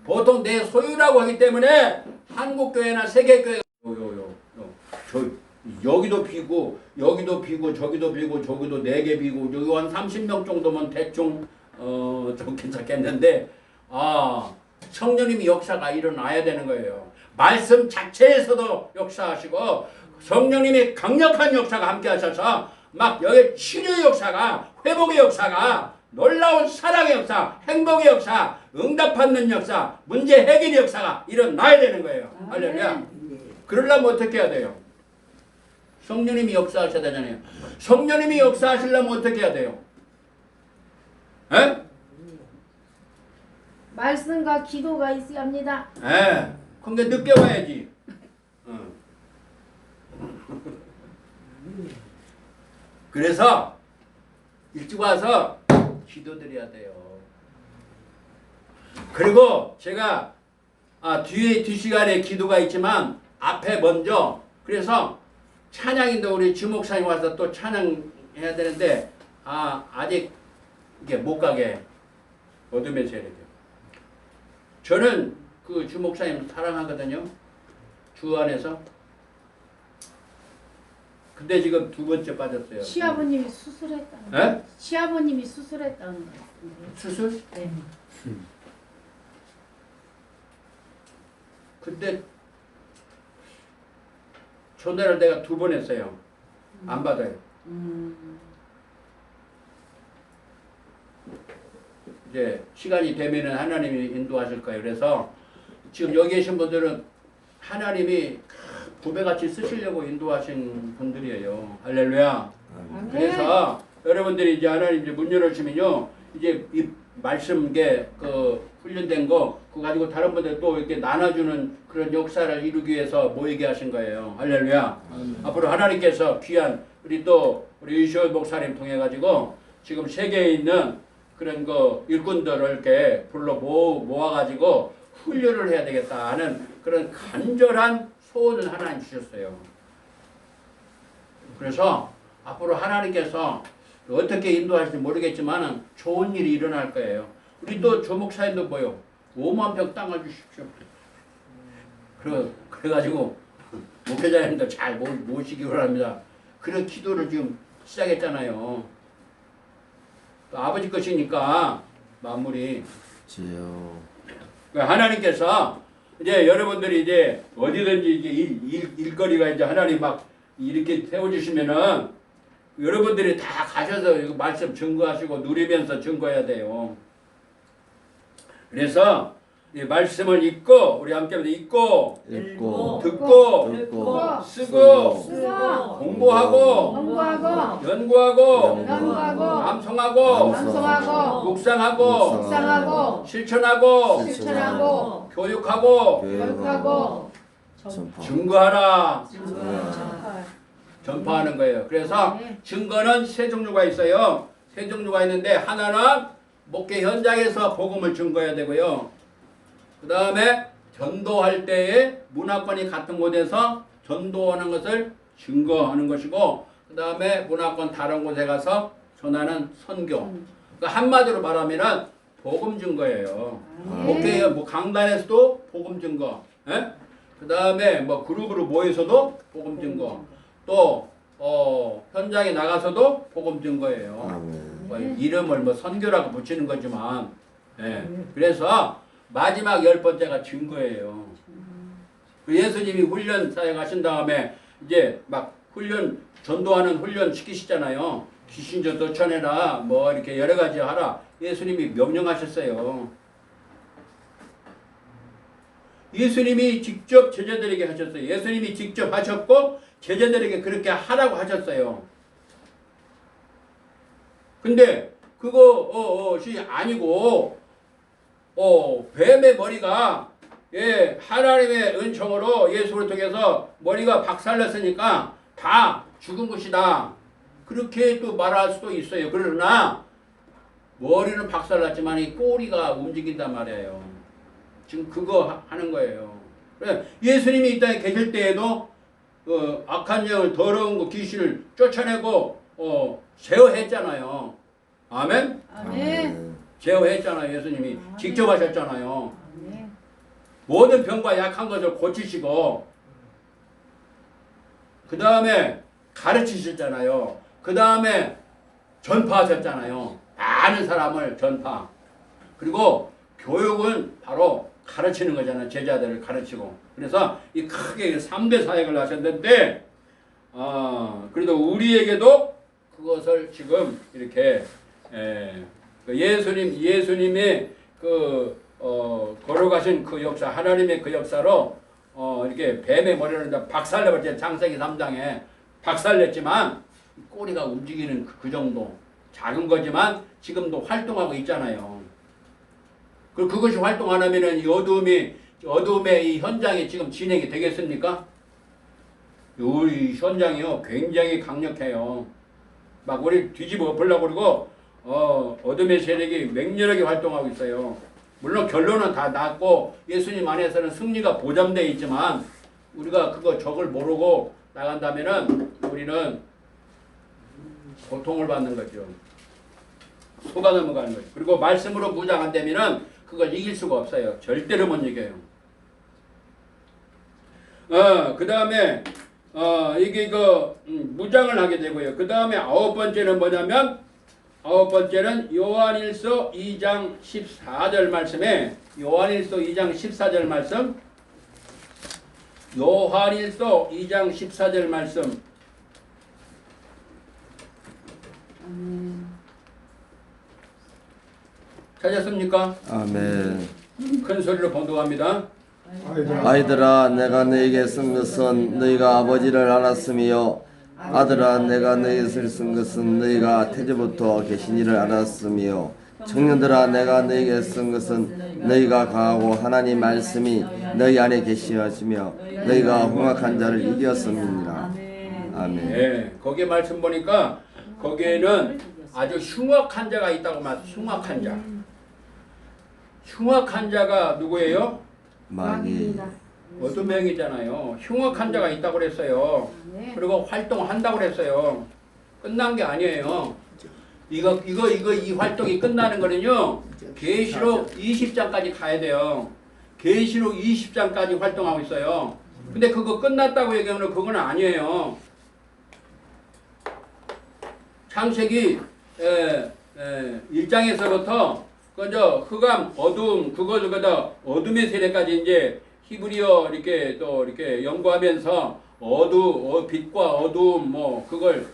보통 내 소유라고 하기 때문에 한국교회나 세계교회 여기도 비고 저기도 비고 저기도 4개 비고 여기 한 30명 정도면 대충 좀 괜찮겠는데 성령님이 역사가 일어나야 되는 거예요. 말씀 자체에서도 역사하시고 성령님이 강력한 역사가 함께 하셔서 막 여기 치료의 역사가 회복의 역사가 놀라운 사랑의 역사, 행복의 역사, 응답받는 역사, 문제 해결의 역사가 일어나야 되는 거예요. 할렐루야. 그러려면 어떻게 해야 돼요? 성령님이 역사하셔야 되잖아요. 성령님이 역사하시려면 어떻게 해야 돼요? 에? 말씀과 기도가 있어야 합니다. 에. 근데 늦게 와야지. 그래서 일찍 와서 기도드려야 돼요. 그리고 제가 뒤에 2시간에 기도가 있지만 앞에 먼저 그래서 찬양인데 우리 주목사님 와서 또 찬양해야 되는데 아직 이게 못 가게 어둠에서 해야 돼요. 저는 그 주목사님 사랑하거든요. 주 안에서. 근데 지금 2번째 빠졌어요. 시아버님이 수술했다는 거. 에? 시아버님이 수술했다는 거 같은데. 수술? 네. 근데 초대를 내가 2번 했어요. 안 받아요. 이제 시간이 되면은 하나님이 인도하실 거예요. 그래서 지금 여기 계신 분들은 하나님이 부배같이 쓰시려고 인도하신 분들이에요. 할렐루야. 그래서 여러분들이 이제 하나님 이제 문 열어주면요, 이제 이 말씀 그 훈련된 거 그거 가지고 다른 분들 또 이렇게 나눠주는 그런 역사를 이루기 위해서 모이게 하신 거예요. 할렐루야. 앞으로 하나님께서 귀한 우리 유시호 목사님 통해 가지고 지금 세계에 있는 그런 그 일꾼들을 이렇게 불러 모아가지고 훈련을 해야 되겠다 하는 그런 간절한 소원을 하나님 주셨어요. 그래서 앞으로 하나님께서 어떻게 인도하실지 모르겠지만 좋은 일이 일어날 거예요. 우리 또 조목사님도 뭐요? 5만 평 땅을 주십시오. 그래가지고 목회자님도 잘 모시기 바랍니다. 그런 기도를 지금 시작했잖아요. 또 아버지 것이니까 만물이. 주여. 하나님께서 이제 여러분들이 이제 어디든지 이제 일거리가 이제 하나님 막 이렇게 세워주시면은 여러분들이 다 가셔서 이거 말씀 증거하시고 누리면서 증거해야 돼요. 그래서 이 말씀을 읽고 우리 함께 읽고 듣고 쓰고 공부하고 연구하고 암송하고 묵상하고 실천하고 교육하고 증거하라. 전파하는 거예요. 그래서 증거는 세 종류가 있어요. 세 종류가 있는데 하나는 목회 현장에서 복음을 증거해야 되고요. 그 다음에 전도할 때에 문화권이 같은 곳에서 전도하는 것을 증거하는 것이고, 그 다음에 문화권 다른 곳에 가서 전하는 선교. 그러니까 한마디로 말하면은 복음 증거예요. 목회 뭐 강단에서도 복음 증거. 그 다음에 뭐 그룹으로 모여서도 복음 증거. 또 현장에 나가서도 복음 증거예요. 뭐 이름을 뭐 선교라고 붙이는 거지만, 그래서 마지막 10번째가 증거예요. 예수님이 훈련 사역하신 다음에 이제 막 전도하는 훈련 시키시잖아요. 귀신저 쫓아내라, 뭐 이렇게 여러 가지 하라. 예수님이 명령하셨어요. 예수님이 직접 제자들에게 하셨어요. 예수님이 직접 하셨고 제자들에게 그렇게 하라고 하셨어요. 근데 그것이 아니고 뱀의 머리가 하나님의 은총으로 예수를 통해서 머리가 박살났으니까 다 죽은 것이다. 그렇게 또 말할 수도 있어요. 그러나 머리는 박살났지만 이 꼬리가 움직인단 말이에요. 지금 그거 하는 거예요. 예수님이 이 땅에 계실 때에도 악한 영을 더러운 거 귀신을 쫓아내고 제어했잖아요. 아멘? 아멘. 제어했잖아요. 예수님이 직접 하셨잖아요. 모든 병과 약한 것을 고치시고 그 다음에 가르치셨잖아요. 그 다음에 전파하셨잖아요. 많은 사람을 전파. 그리고 교육은 바로 가르치는 거잖아요. 제자들을 가르치고. 그래서 이 크게 3대 사역을 하셨는데 그래도 우리에게도 그것을 지금 이렇게 예수님의 걸어가신 그 역사, 하나님의 그 역사로 이렇게 뱀의 머리를 박살내버렸죠. 창세기 3장에 박살냈지만 꼬리가 움직이는 그 정도. 작은 거지만 지금도 활동하고 있잖아요. 그것이 활동 안 하면은 이 어둠의 이 현장이 지금 진행이 되겠습니까? 이 현장이요 굉장히 강력해요. 막 우리 뒤집어 엎으려고 그러고 어둠의 세력이 맹렬하게 활동하고 있어요. 물론 결론은 다 났고 예수님 안에서는 승리가 보장되어 있지만 우리가 그거 적을 모르고 나간다면은 우리는 고통을 받는 거죠. 속아 넘어가는 거죠. 그리고 말씀으로 무장 안 되면은 그걸 이길 수가 없어요. 절대로 못 이겨요. 그 다음에 이게 무장을 하게 되고요. 그 다음에 9번째는 뭐냐면 9번째는 요한일서 2장 14절 말씀에 요한일서 2장 14절 말씀 요한일서 2장 14절 말씀. 찾았습니까? 아멘. 큰 소리로 번독합니다. 아이들아 내가 너에게 쓴 것은 너희가 아버지를 알았으며 아들아 내가 너희를 쓴 것은 너희가 태초부터 계신 이를 알았으며 청년들아 내가 너희에게 쓴 것은 너희가 강하고 하나님 말씀이 너희 안에 계시하시며 너희가 흉악한 자를 이겼음이니라. 아멘. 네, 거기에 말씀 보니까 거기에는 아주 흉악한 자가 있다고 말합니다. 흉악한 자. 흉악한 자가 누구예요? 마귀. 어둠행이잖아요. 흉악한 자가 있다고 그랬어요. 그리고 활동한다고 그랬어요. 끝난 게 아니에요. 이 활동이 끝나는 거는요. 계시록 20장까지 가야 돼요. 계시록 20장까지 활동하고 있어요. 근데 그거 끝났다고 얘기하면 그건 아니에요. 창세기 1장에서부터 그저 흑암, 어둠, 그거다 어둠의 세례까지 이제 히브리어 이렇게 또 이렇게 연구하면서 빛과 어두움 뭐 그걸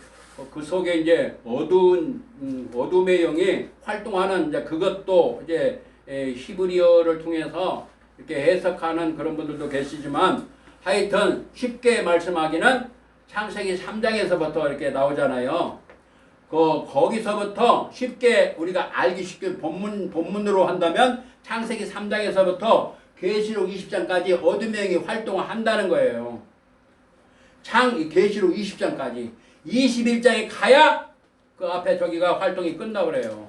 그 속에 이제 어둠의 영이 활동하는 이제 그것도 이제 히브리어를 통해서 이렇게 해석하는 그런 분들도 계시지만 하여튼 쉽게 말씀하기는 창세기 3장에서부터 이렇게 나오잖아요. 거기서부터 쉽게 우리가 알기 쉽게 본문으로 한다면 창세기 3장에서부터 계시록 20장까지 어둠의 영이 활동을 한다는 거예요. 계시록 20장까지. 21장에 가야 그 앞에 저기가 활동이 끝나 그래요.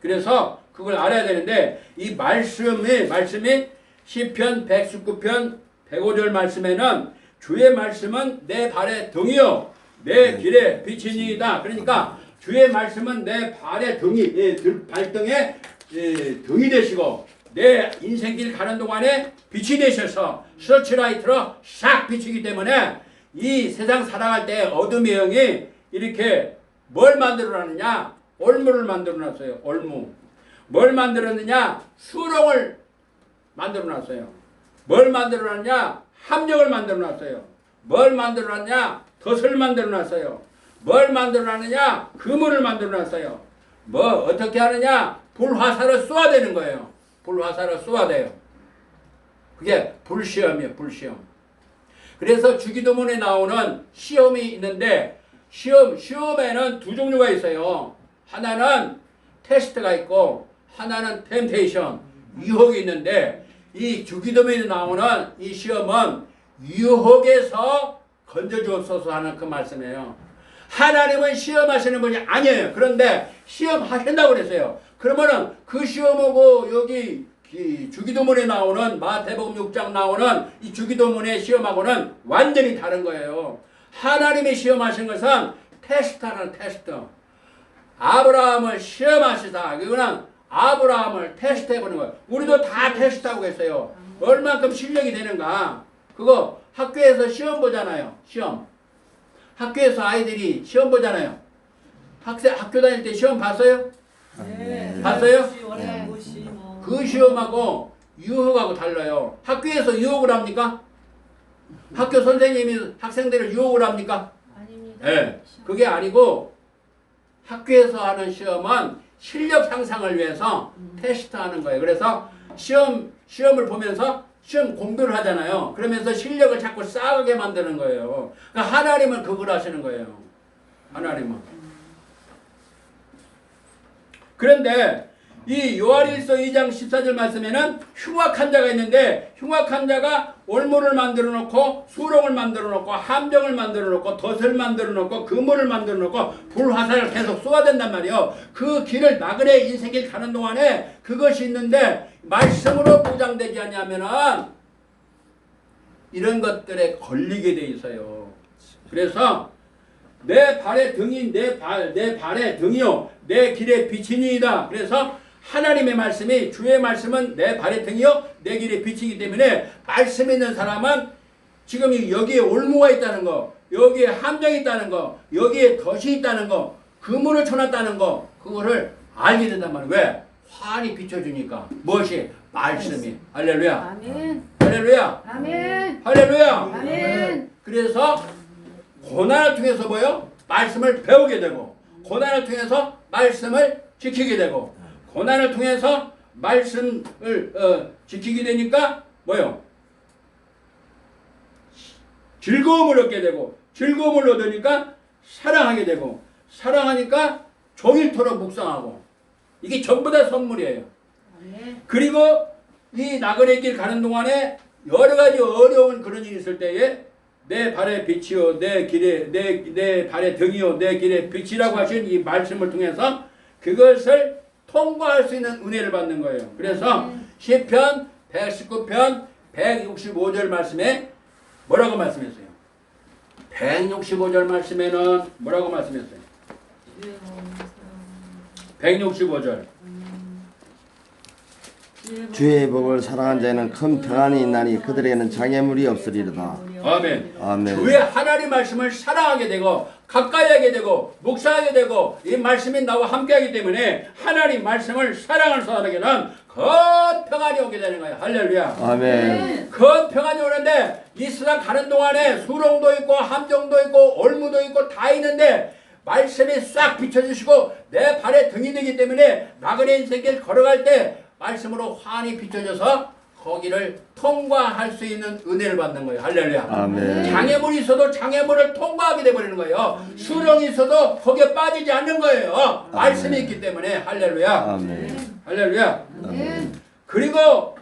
그래서 그걸 알아야 되는데 이 말씀이 시편 119편 105절 말씀에는 주의 말씀은 내 발의 등이요 내 길에 비치니이다. 그러니까 주의 말씀은 내 발의 등이 발등에 등이 되시고 내 인생길 가는 동안에 빛이 되셔서 서치라이트로 싹 비치기 때문에 이 세상 살아갈 때 어둠의 영이 이렇게 뭘 만들어놨느냐? 올무를 만들어놨어요. 올무. 뭘 만들었느냐? 수렁을 만들어놨어요. 뭘 만들어놨냐? 함정을 만들어놨어요. 뭘 만들어놨냐? 덫을 만들어놨어요. 뭘 만들어놨느냐? 그물을 만들어놨어요. 어떻게 하느냐? 불화살을 쏘아대는 거예요. 불화살을 쏘아대요. 그게 불시험이에요. 불시험. 그래서 주기도문에 나오는 시험이 있는데 시험에는 두 종류가 있어요. 하나는 테스트가 있고 하나는 템테이션, 유혹이 있는데 이 주기도문에 나오는 이 시험은 유혹에서 건져주옵소서 하는 그 말씀이에요. 하나님은 시험하시는 분이 아니에요. 그런데 시험하신다고 그랬어요. 그러면은 그 시험하고 여기 주기도문에 나오는 마태복음 6장 나오는 이 주기도문의 시험하고는 완전히 다른 거예요. 하나님이 시험하신 것은 테스트하는 테스트. 아브라함을 시험하시다. 그거는 아브라함을 테스트해보는 거예요. 우리도 다 테스트하고 있어요. 얼만큼 실력이 되는가. 그거 학교에서 시험 보잖아요. 시험. 학교에서 아이들이 시험 보잖아요. 학교 다닐 때 시험 봤어요? 네. 봤어요? 네. 그 시험하고 유혹하고 달라요. 학교에서 유혹을 합니까? 학교 선생님이 학생들을 유혹을 합니까? 아닙니다. 네. 그게 아니고 학교에서 하는 시험은 실력 향상을 위해서 테스트하는 거예요. 그래서 시험을 보면서 시험 공부를 하잖아요. 그러면서 실력을 자꾸 쌓게 만드는 거예요. 그러니까 하나님은 그걸 하시는 거예요. 하나님은. 그런데 이 요한일서 2장 14절 말씀에는 흉악한 자가 있는데 흉악한 자가 올무를 만들어 놓고 수렁을 만들어 놓고 함정을 만들어 놓고 덫을 만들어 놓고 그물을 만들어 놓고 불화살을 계속 쏘아댄단 말이에요. 그 길을 나그네 인생길 가는 동안에 그것이 있는데 말씀으로 보장되지 않냐면은 이런 것들에 걸리게 돼 있어요. 그래서 내 발의 등이 내 발의 등이요 내 길의 빛이니이다. 그래서 하나님의 말씀이 주의 말씀은 내 발의 등이요 내 길의 빛이기 때문에 말씀 있는 사람은 지금 여기에 올무가 있다는 거, 여기에 함정이 있다는 거, 여기에 덫이 있다는 거, 그물을 쳐놨다는 거 그거를 알게 된단 말이에요. 왜? 환히 비춰주니까. 무엇이? 말씀이. 할렐루야. 아멘. 할렐루야. 아멘. 할렐루야. 아멘. 그래서 고난을 통해서 뭐요? 말씀을 배우게 되고 고난을 통해서 말씀을 지키게 되고 고난을 통해서 말씀을 지키게 되니까 뭐요? 즐거움을 얻게 되고 즐거움을 얻으니까 사랑하게 되고 사랑하니까 종일토록 묵상하고 이게 전부 다 선물이에요. 그리고 이 나그네 길 가는 동안에 여러 가지 어려운 그런 일이 있을 때에 내 발의 빛이요 내 길에 내 발의 등이요 내 길의 빛이라고 하신 이 말씀을 통해서 그것을 통과할 수 있는 은혜를 받는 거예요. 그래서 시편 119편 165절 말씀에 뭐라고 말씀했어요? 165절 말씀에는 뭐라고 말씀했어요? 165절 주의 복을 사랑한 자에는 큰 평안이 있나니 그들에게는 장애물이 없으리로다. 아멘. 아멘. 주의 하나님 말씀을 사랑하게 되고 가까이 하게 되고 묵상하게 되고 이 말씀이 나와 함께하기 때문에 하나님 말씀을 사랑하는 사람에게는 큰 평안이 오게 되는 거예요. 할렐루야. 아멘. 큰 평안이 오는데 이 세상 가는 동안에 수렁도 있고 함정도 있고 올무도 있고 다 있는데 말씀이 싹 비춰주시고 내 발에 등이 되기 때문에 나그네 인생길 걸어갈 때 말씀으로 환히 비춰져서 거기를 통과할 수 있는 은혜를 받는 거예요. 할렐루야. 아멘. 장애물이 있어도 장애물을 통과하게 돼버리는 거예요. 수렁이 있어도 거기에 빠지지 않는 거예요. 말씀이 있기 때문에. 할렐루야. 아멘. 할렐루야. 아멘. 그리고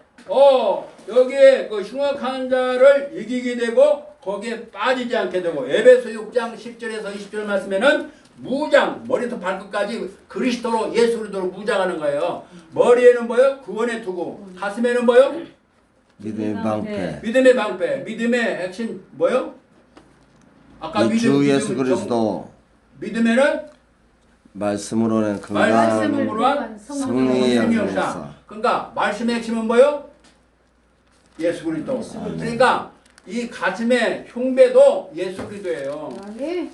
여기에 그 흉악한 자를 이기게 되고 거기에 빠지지 않게 되고 에베소 6장 10절에서 20절 말씀에는 무장, 머리부터 발끝까지 그리스도로 예수 그리스도로 무장하는 거예요. 머리에는 뭐요? 구원의 투구. 가슴에는 뭐요? 믿음의 방패. 믿음의 방패. 믿음의 핵심 뭐요? 아까 이 주 예수 그리스도 믿음에는 말씀으로는 건강한 말씀으로 한 성령의 성령의 역사. 역사. 그러니까 말씀의 핵심은 뭐요? 예수 그리스도. 그러니까 이 가슴의 흉배도 예수 그리스도예요. 아멘.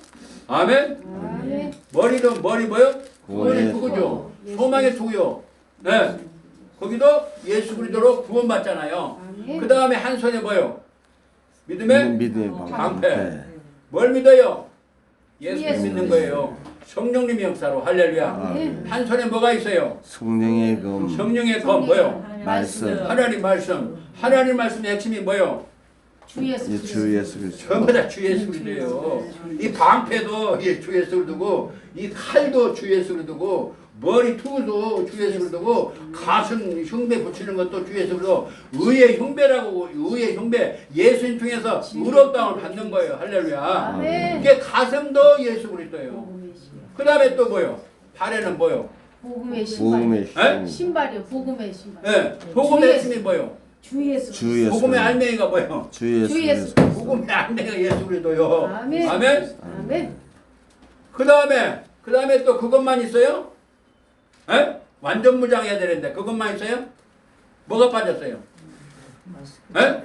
아멘. 아멘. 머리는 머리 뭐요? 구원의 구원의 투구죠. 소망의 투구요. 네. 거기도 예수 그리스도로 구원받잖아요. 아멘. 그 다음에 한 손에 뭐요? 믿음의 믿음의 방패. 뭘 믿어요? 예수 예수 믿는 거예요. 성령님의 역사로. 할렐루야. 아멘. 한 손에 뭐가 있어요? 성령의 검 성령의 검 뭐요? 말씀. 하나님 말씀. 하나님 말씀의 핵심이 뭐요? 주 예수 이 주 예수 그리스도. 전부 다 주 예수 그리스도예요. 이 방패도 주 예수 그리스도고 이 칼도 주 예수 그리스도고 머리 투구도 주 예수 그리스도고 가슴 흉배 붙이는 것도 주 예수 그리스도. 의의 흉배라고. 의의 흉배. 예수님 통해서 의롭다움을 받는 거예요. 할렐루야. 아멘. 이게 가슴도 예수 그리스도예요. 그 다음에 또 뭐요? 발에는 뭐요? 복음의 신발. 복음의 에? 신발이요. 복음의 신발. 네. 복음의 핵심이 뭐요? 주 예수. 주 예수 복음의 알맹이가 뭐요? 주 예수 주 예수. 그리스도. 복음의 알맹이가 예수 그리스도요. 아멘. 아멘. 아멘. 그 다음에 또 그것만 있어요? 에? 완전 무장해야 되는데 그것만 있어요? 뭐가 빠졌어요? 에?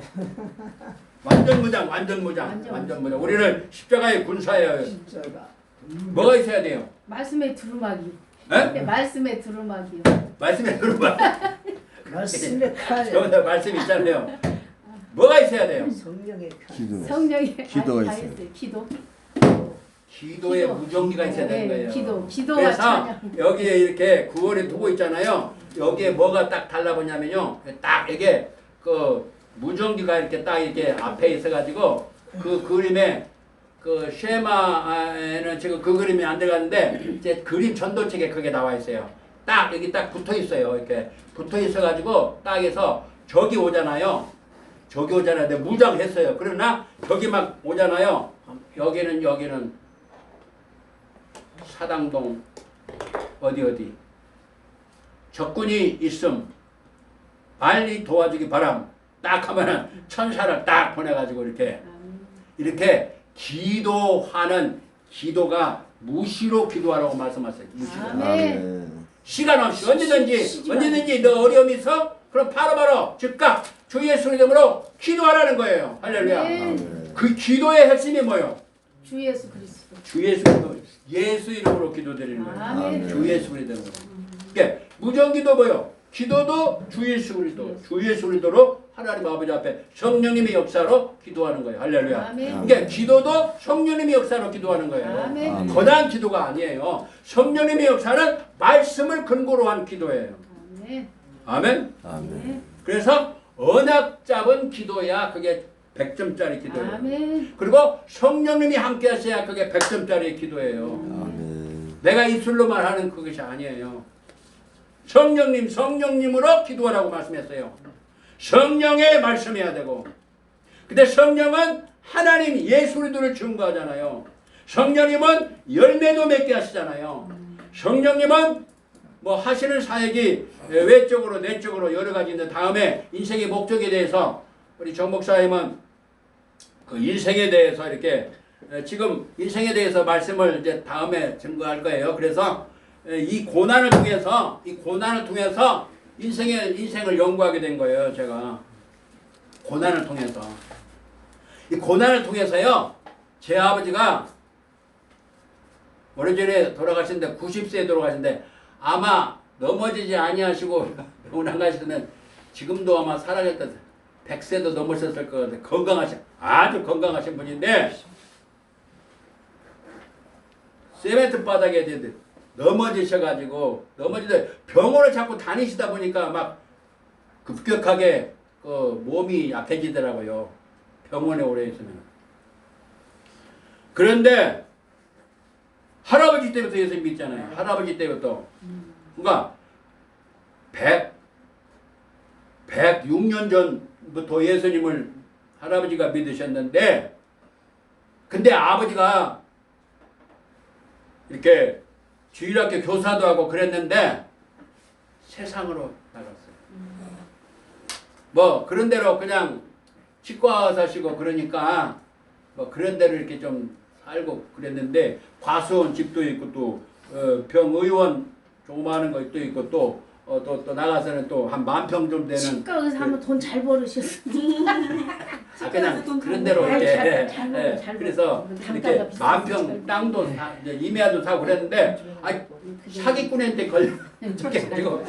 완전 무장. 완전 무장. 우리는 십자가의 군사예요. 진짜가. 뭐가 있어야 돼요? 말씀의 두루마기. 에? 말씀의 두루마기요. 말씀에 들어봐. 말씀의 칼. 여기다 말씀 있잖아요. 뭐가 있어야 돼요? 성령의 칼. 기도. 성령의 기도가 다 있어요. 했어요. 기도. 기도의 기도. 무전기가 있어야 되는 네, 거예요. 기도와 그래서 찬양. 여기에 이렇게 구원의 투구 있잖아요. 여기에 뭐가 딱 달라보냐면요. 딱 이게 그 무전기가 이렇게 딱 이렇게 앞에 있어가지고 그 그림에 그 쉐마에는 지금 그 그림이 안 들어갔는데 이제 그림 전도책에 그게 나와 있어요. 딱 여기 딱 붙어 있어요. 이렇게 붙어 있어가지고 딱 해서 저기 오잖아요. 근데 무장했어요. 그러나 저기 막 오잖아요. 여기는 사당동 어디 적군이 있음 빨리 도와주기 바람. 딱 하면은 천사를 딱 보내가지고 이렇게 기도하는 기도가 무시로 기도하라고 말씀하세요. 무시로. 아멘. 시간 없이 언제든지 너 어려움이 있어? 그럼 바로 즉각 주 예수 이름으로 기도하라는 거예요. 할렐루야. 아멘. 그 기도의 핵심이 뭐예요? 주 예수 그리스도. 주 예수 이름으로 예수 이름으로 기도드리는 거예요. 아멘. 주 예수 이름으로. 그러니까 무전기도 뭐요? 기도도 주 예수 그리스도. 주 예수 그리스도로 하나님 아버지 앞에 성령님의 역사로 기도하는 거예요. 할렐루야. 아멘. 그러니까 기도도 성령님의 역사로 기도하는 거예요. 아멘. 거대한 기도가 아니에요. 성령님의 역사는 말씀을 근거로 한 기도예요. 아멘. 아멘. 아멘. 그래서 언약 잡은 기도야 그게 100점짜리 기도예요. 아멘. 그리고 성령님이 함께 하셔야 그게 100점짜리 기도예요. 아멘. 내가 입술로만 하는 그것이 아니에요. 성령님으로 기도하라고 말씀했어요. 성령의 말씀해야 되고. 근데 성령은 하나님 예수를 증거하잖아요. 성령님은 열매도 맺게 하시잖아요. 성령님은 뭐 하시는 사역이 외적으로 내적으로 여러 가지 있는데 다음에 인생의 목적에 대해서 우리 정 목사님은 그 인생에 대해서 이렇게 지금 인생에 대해서 말씀을 이제 다음에 증거할 거예요. 그래서 이 고난을 통해서 인생을 연구하게 된 거예요. 제가 고난을 통해서 이 고난을 통해서요. 제 아버지가 오래전에 돌아가신데 90세에 돌아가신데 아마 넘어지지 아니하시고 병원 안 가시면 지금도 아마 살아계셨다 100세도 넘으셨을 것 같아요. 아주 건강하신 분인데 세멘트 바닥에 넘어지셔가지고 병원을 자꾸 다니시다 보니까 막 급격하게 그 몸이 약해지더라고요. 병원에 오래 있으면. 그런데 할아버지 때부터 예수 믿잖아요. 할아버지 때부터. 그러니까 106년 전부터 예수님을 할아버지가 믿으셨는데 근데 아버지가 이렇게 주일학교 교사도 하고 그랬는데 세상으로 나갔어요. 뭐 그런 대로 그냥 치과 의사시고 그러니까 뭐 그런 대로 이렇게 좀 살고 그랬는데 과수원 집도 있고 또 병의원 조그마한 것도 있고 또 나가서는 또 한 10,000평 좀 되는 치과 의사 하면 돈 잘 벌으셨어. 그냥 그런 대로 이렇게 그래서 이렇게 10,000평 땅도 이제 임야도 사고 그랬는데 사기꾼한테 걸려 가지고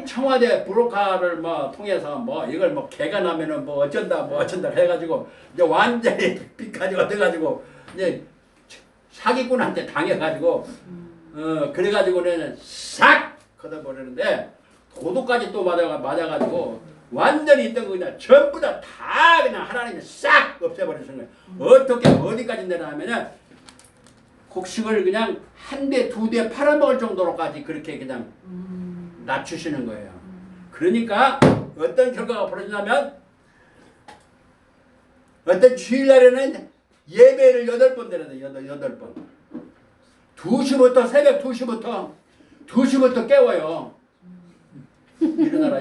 청와대 브로커를 뭐 통해서 뭐 이걸 뭐 개가 나면은 뭐 어쩐다 해가지고 이제 완전히 빚까지 얻어가지고 이제 사기꾼한테 당해가지고 그래가지고는 싹 걷어버리는데 도둑까지 또 맞아가지고 완전히 있던 거 그냥 전부 다 그냥 하나님이 싹 없애버리신 거예요. 어떻게 어디까지 내려가면은 곡식을 그냥 한 대, 두 대 팔아먹을 정도로까지 그렇게 그냥 낮추시는 거예요. 그러니까 어떤 결과가 벌어지냐면 어떤 주일날에는 예배를 8번 드려야 돼요. 8번. 2시부터 새벽 2시부터 깨워요. 일어나라.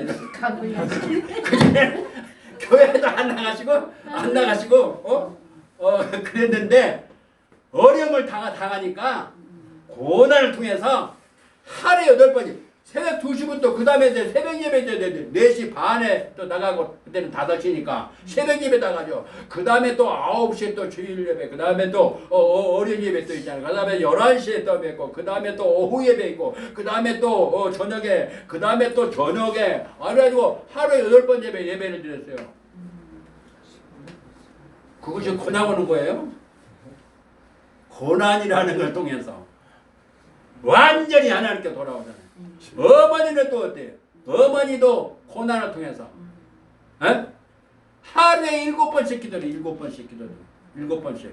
교회도 안 나가시고 그랬는데 어려움을 당하니까 고난을 통해서 하루에 8번이 새벽 2시부터 그 다음에 이제 새벽 예배 때 4시 반에 또 나가고 그때는 5시니까 새벽 예배 나가죠. 그 다음에 또 9시에 또 주일 예배 그 다음에 또 어린 예배 또 있잖아요. 그 다음에 11시에 또 있고 그 다음에 또 오후 예배 있고 그 다음에 또 저녁에 그 다음에 또 저녁에 그래가지고 하루에 8번 예배를 드렸어요. 그것이 고난 오는 거예요. 고난이라는 걸 통해서 완전히 하나님께 돌아오잖아요. 어머니는 또 어때요? 어머니도 고난을 통해서 하루에 7번씩 기도를 7번씩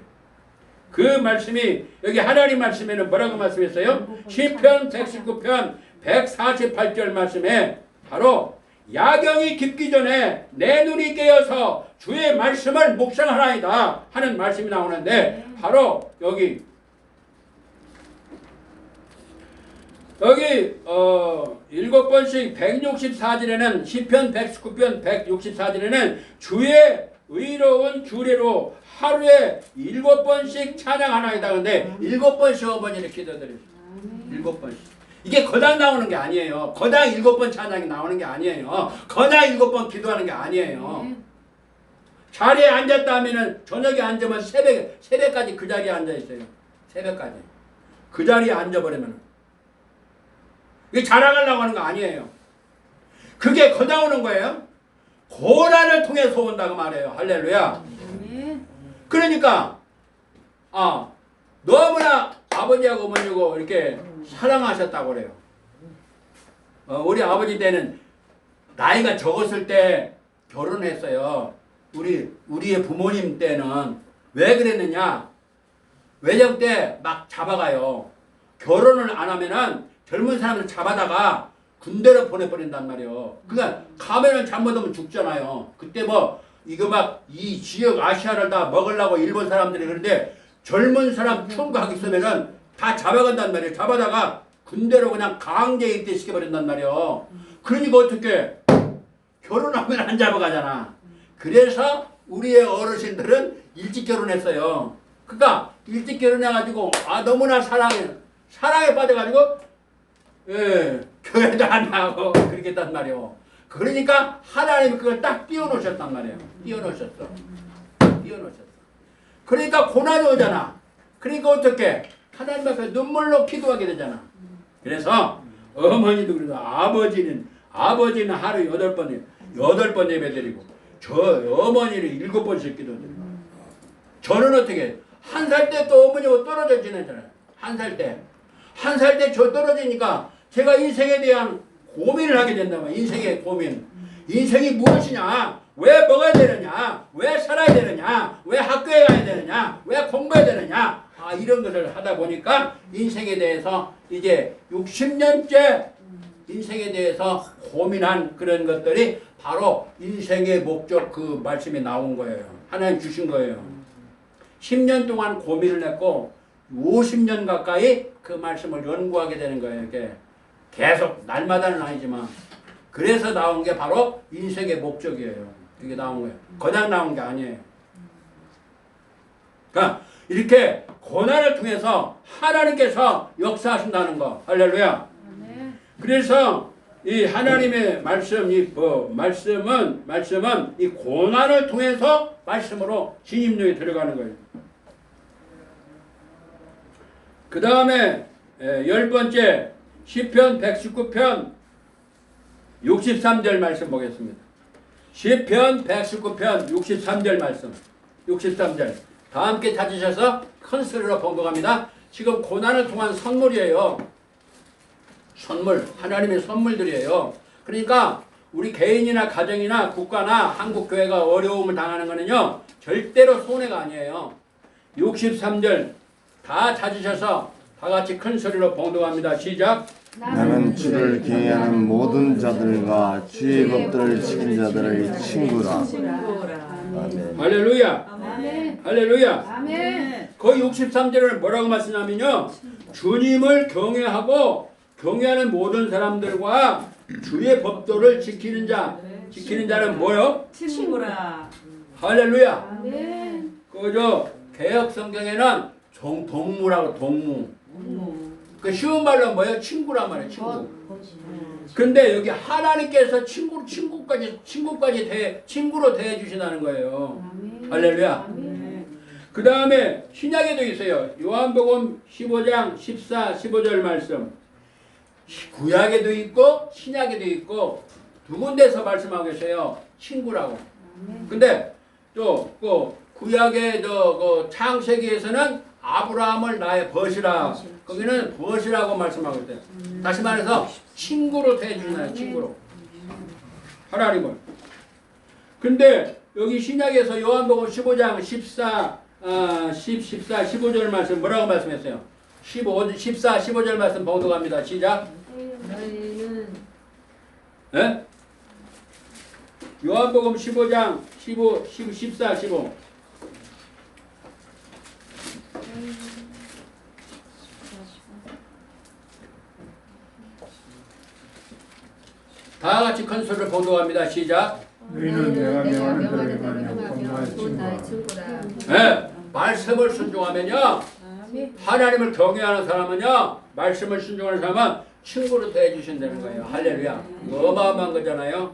그 말씀이 여기 하나님 말씀에는 뭐라고 말씀했어요? 시편 119편 148절 말씀에 바로 야경이 깊기 전에 내 눈이 깨어서 주의 말씀을 묵상하나이다 하는 말씀이 나오는데 바로 여기 7번씩 164절에는 시편 119편 164절에는 주의 의로운 규례로 하루에 7번씩 찬양하나이다. 근데 7번씩 어머니를 기도드려요. 7번씩. 이게 거당 나오는 게 아니에요. 거당 7번 찬양이 나오는 게 아니에요. 거당 7번 기도하는 게 아니에요. 자리에 앉았다 하면은 저녁에 앉으면 새벽까지 그 자리에 앉아 있어요. 새벽까지. 그 자리에 앉아버리면 이게 자랑하려고 하는 거 아니에요. 그게 거다오는 거예요. 고난을 통해서 온다고 말해요. 할렐루야. 그러니까 너무나 아버지하고 어머니고 이렇게 사랑하셨다고 그래요. 우리 아버지 때는 나이가 적었을 때 결혼했어요. 우리의 부모님 때는 왜 그랬느냐? 외정 때 막 잡아가요. 결혼을 안 하면은 젊은 사람을 잡아다가 군대로 보내버린단 말이에요. 그러니까 가면은 잘못하면 죽잖아요. 그때 뭐 이거 막 이 지역 아시아를 다 먹으려고 일본 사람들이 그런데 젊은 사람 총각 있으면은 다 잡아간단 말이에요. 잡아다가 군대로 그냥 강제 입대시켜버린단 말이에요. 그러니까 어떻게 결혼하면 안 잡아가잖아. 그래서 우리의 어르신들은 일찍 결혼했어요. 그러니까 일찍 결혼해가지고 너무나 사랑에 빠져가지고 교회도 안 나가고 그렇게 했단 말이에요. 그러니까 하나님이 그걸 딱 띄워놓으셨단 말이에요. 띄워놓으셨어. 그러니까 고난이 오잖아. 그러니까 어떻게 하나님 앞에 눈물로 기도하게 되잖아. 그래서 어머니도 그래도 아버지는 하루 8번 예배드리고 저 어머니를 7번씩 기도드리고 저는 어떻게 한 살 때 또 어머니하고 떨어져 지내잖아요. 한 살 때 저 떨어지니까 제가 인생에 대한 고민을 하게 된다면 인생의 고민. 인생이 무엇이냐? 왜 먹어야 되느냐? 왜 살아야 되느냐? 왜 학교에 가야 되느냐? 왜 공부해야 되느냐? 이런 것을 하다 보니까 인생에 대해서 이제 60년째 인생에 대해서 고민한 그런 것들이 바로 인생의 목적 그 말씀이 나온 거예요. 하나님 주신 거예요. 10년 동안 고민을 했고 50년 가까이 그 말씀을 연구하게 되는 거예요. 이렇게 계속 날마다는 아니지만 그래서 나온 게 바로 인생의 목적이에요. 이게 나온 거예요. 그냥 나온 게 아니에요. 그러니까 이렇게 고난을 통해서 하나님께서 역사하신다는 거. 할렐루야. 그래서 이 하나님의 말씀은 이 고난을 통해서 말씀으로 진입로에 들어가는 거예요. 그 다음에 10번째 시편 119편 63절 말씀 보겠습니다. 시편 119편 63절 말씀. 63절. 다 함께 찾으셔서 큰 소리로 봉독합니다. 지금 고난을 통한 선물이에요. 선물. 하나님의 선물들이에요. 그러니까 우리 개인이나 가정이나 국가나 한국교회가 어려움을 당하는 거는요. 절대로 손해가 아니에요. 63절 다 찾으셔서 다 같이 큰 소리로 봉독합니다. 시작. 나는 주를 경외하는 모든 자들과 주의 법들을 지킨 자들의 친구라. 아멘. 할렐루야. 아멘. 할렐루야. 아멘. 거기 63절을 뭐라고 말씀하냐면요. 주님을 경외하는 모든 사람들과 주의 법도를 지키는 자는 뭐요? 친구라. 할렐루야. 아멘. 그저 개혁 성경에는 동무라고 동무. 그 쉬운 말로 뭐예요? 친구란 말이에요. 친구. 근데 여기 하나님께서 친구로 대해 주신다는 거예요. 할렐루야. 그 다음에 신약에도 있어요. 요한복음 15장 14, 15절 말씀. 구약에도 있고 신약에도 있고 두 군데서 말씀하고 계세요. 친구라고. 근데 또 그 구약의 그 창세기에서는 아브라함을 나의 벗이라. 거기는 벗이라고 말씀하고 있대요. 다시 말해서 친구로 대해주나요? 친구로. 하나님을. 근데 여기 신약에서 요한복음 15장 14, 15절 말씀 뭐라고 말씀했어요? 14, 15절 말씀 봉독합니다. 시작. 너희는 네? 요한복음 15장 14, 15. 다 같이 큰 소리로 봉독합니다. 시작. 너희는 내가 명하는 대로 행하며 나의 친구라. 네, 말씀을 순종하면요. 하나님을 경외하는 사람은요. 말씀을 순종하는 사람은 친구로 대해주신다는 거예요. 할렐루야. 어마어마한 거잖아요.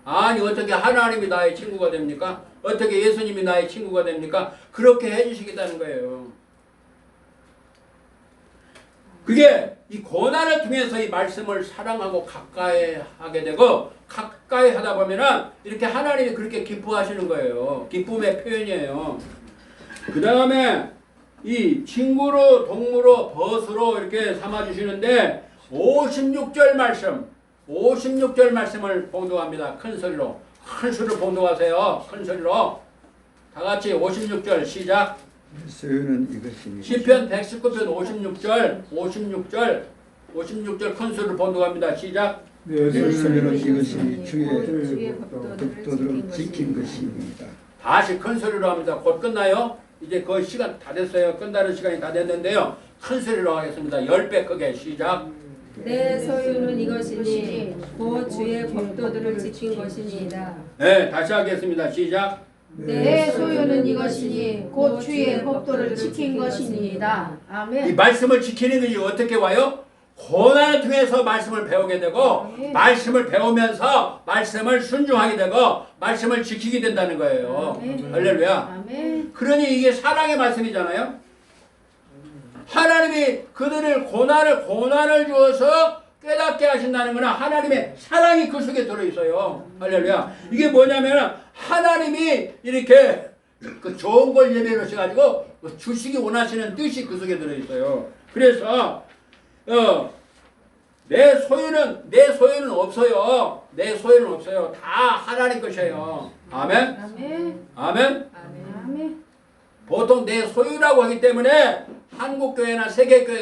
아니 어떻게 하나님이 나의 친구가 됩니까? 어떻게 예수님이 나의 친구가 됩니까? 그렇게 해주시겠다는 거예요. 그게 이 고난을 통해서 이 말씀을 사랑하고 가까이 하게 되고 가까이 하다 보면은 이렇게 하나님이 그렇게 기뻐하시는 거예요. 기쁨의 표현이에요. 그 다음에 이 친구로 동무로 벗으로 이렇게 삼아주시는데 56절 말씀을 봉독합니다. 큰 소리로 봉독하세요. 큰 소리로 다 같이 56절 시작. 소유는 이것이니 시편 119편 56절 큰 소리로 봉독합니다. 시작. 내 소유는 소유는 이것이니 주의 주의 법도를 지킨 것입니다. 다시 큰 소리로 합니다. 곧 끝나요. 이제 거의 시간 다 됐어요. 끝나는 시간이 다 됐는데요. 큰 소리로 하겠습니다. 10배 크게 시작. 내 소유는 이것이니 곧 주의 법도들을 지킨 것이니이다. 네, 다시 하겠습니다. 시작. 내 소유는 이것이니 곧 주의 법도를 지킨 것이니이다. 이 아멘. 말씀을 지키는 것이 어떻게 와요? 고난을 통해서 말씀을 배우게 되고 말씀을 배우면서 말씀을 순종하게 되고 말씀을 지키게 된다는 거예요. 아멘. 할렐루야. 아멘. 그러니 이게 사랑의 말씀이잖아요. 하나님이 그들을 고난을 주어서 깨닫게 하신다는 거는 하나님의 사랑이 그 속에 들어있어요. 할렐루야. 이게 뭐냐면 하나님이 이렇게 그 좋은 걸 예배하셔가지고 주시기 원하시는 뜻이 그 속에 들어있어요. 그래서 내 소유는 없어요. 내 소유는 없어요. 다 하나님 것이에요. 아멘. 아멘. 아멘. 아멘. 보통 내 소유라고 하기 때문에 한국교회나 세계교회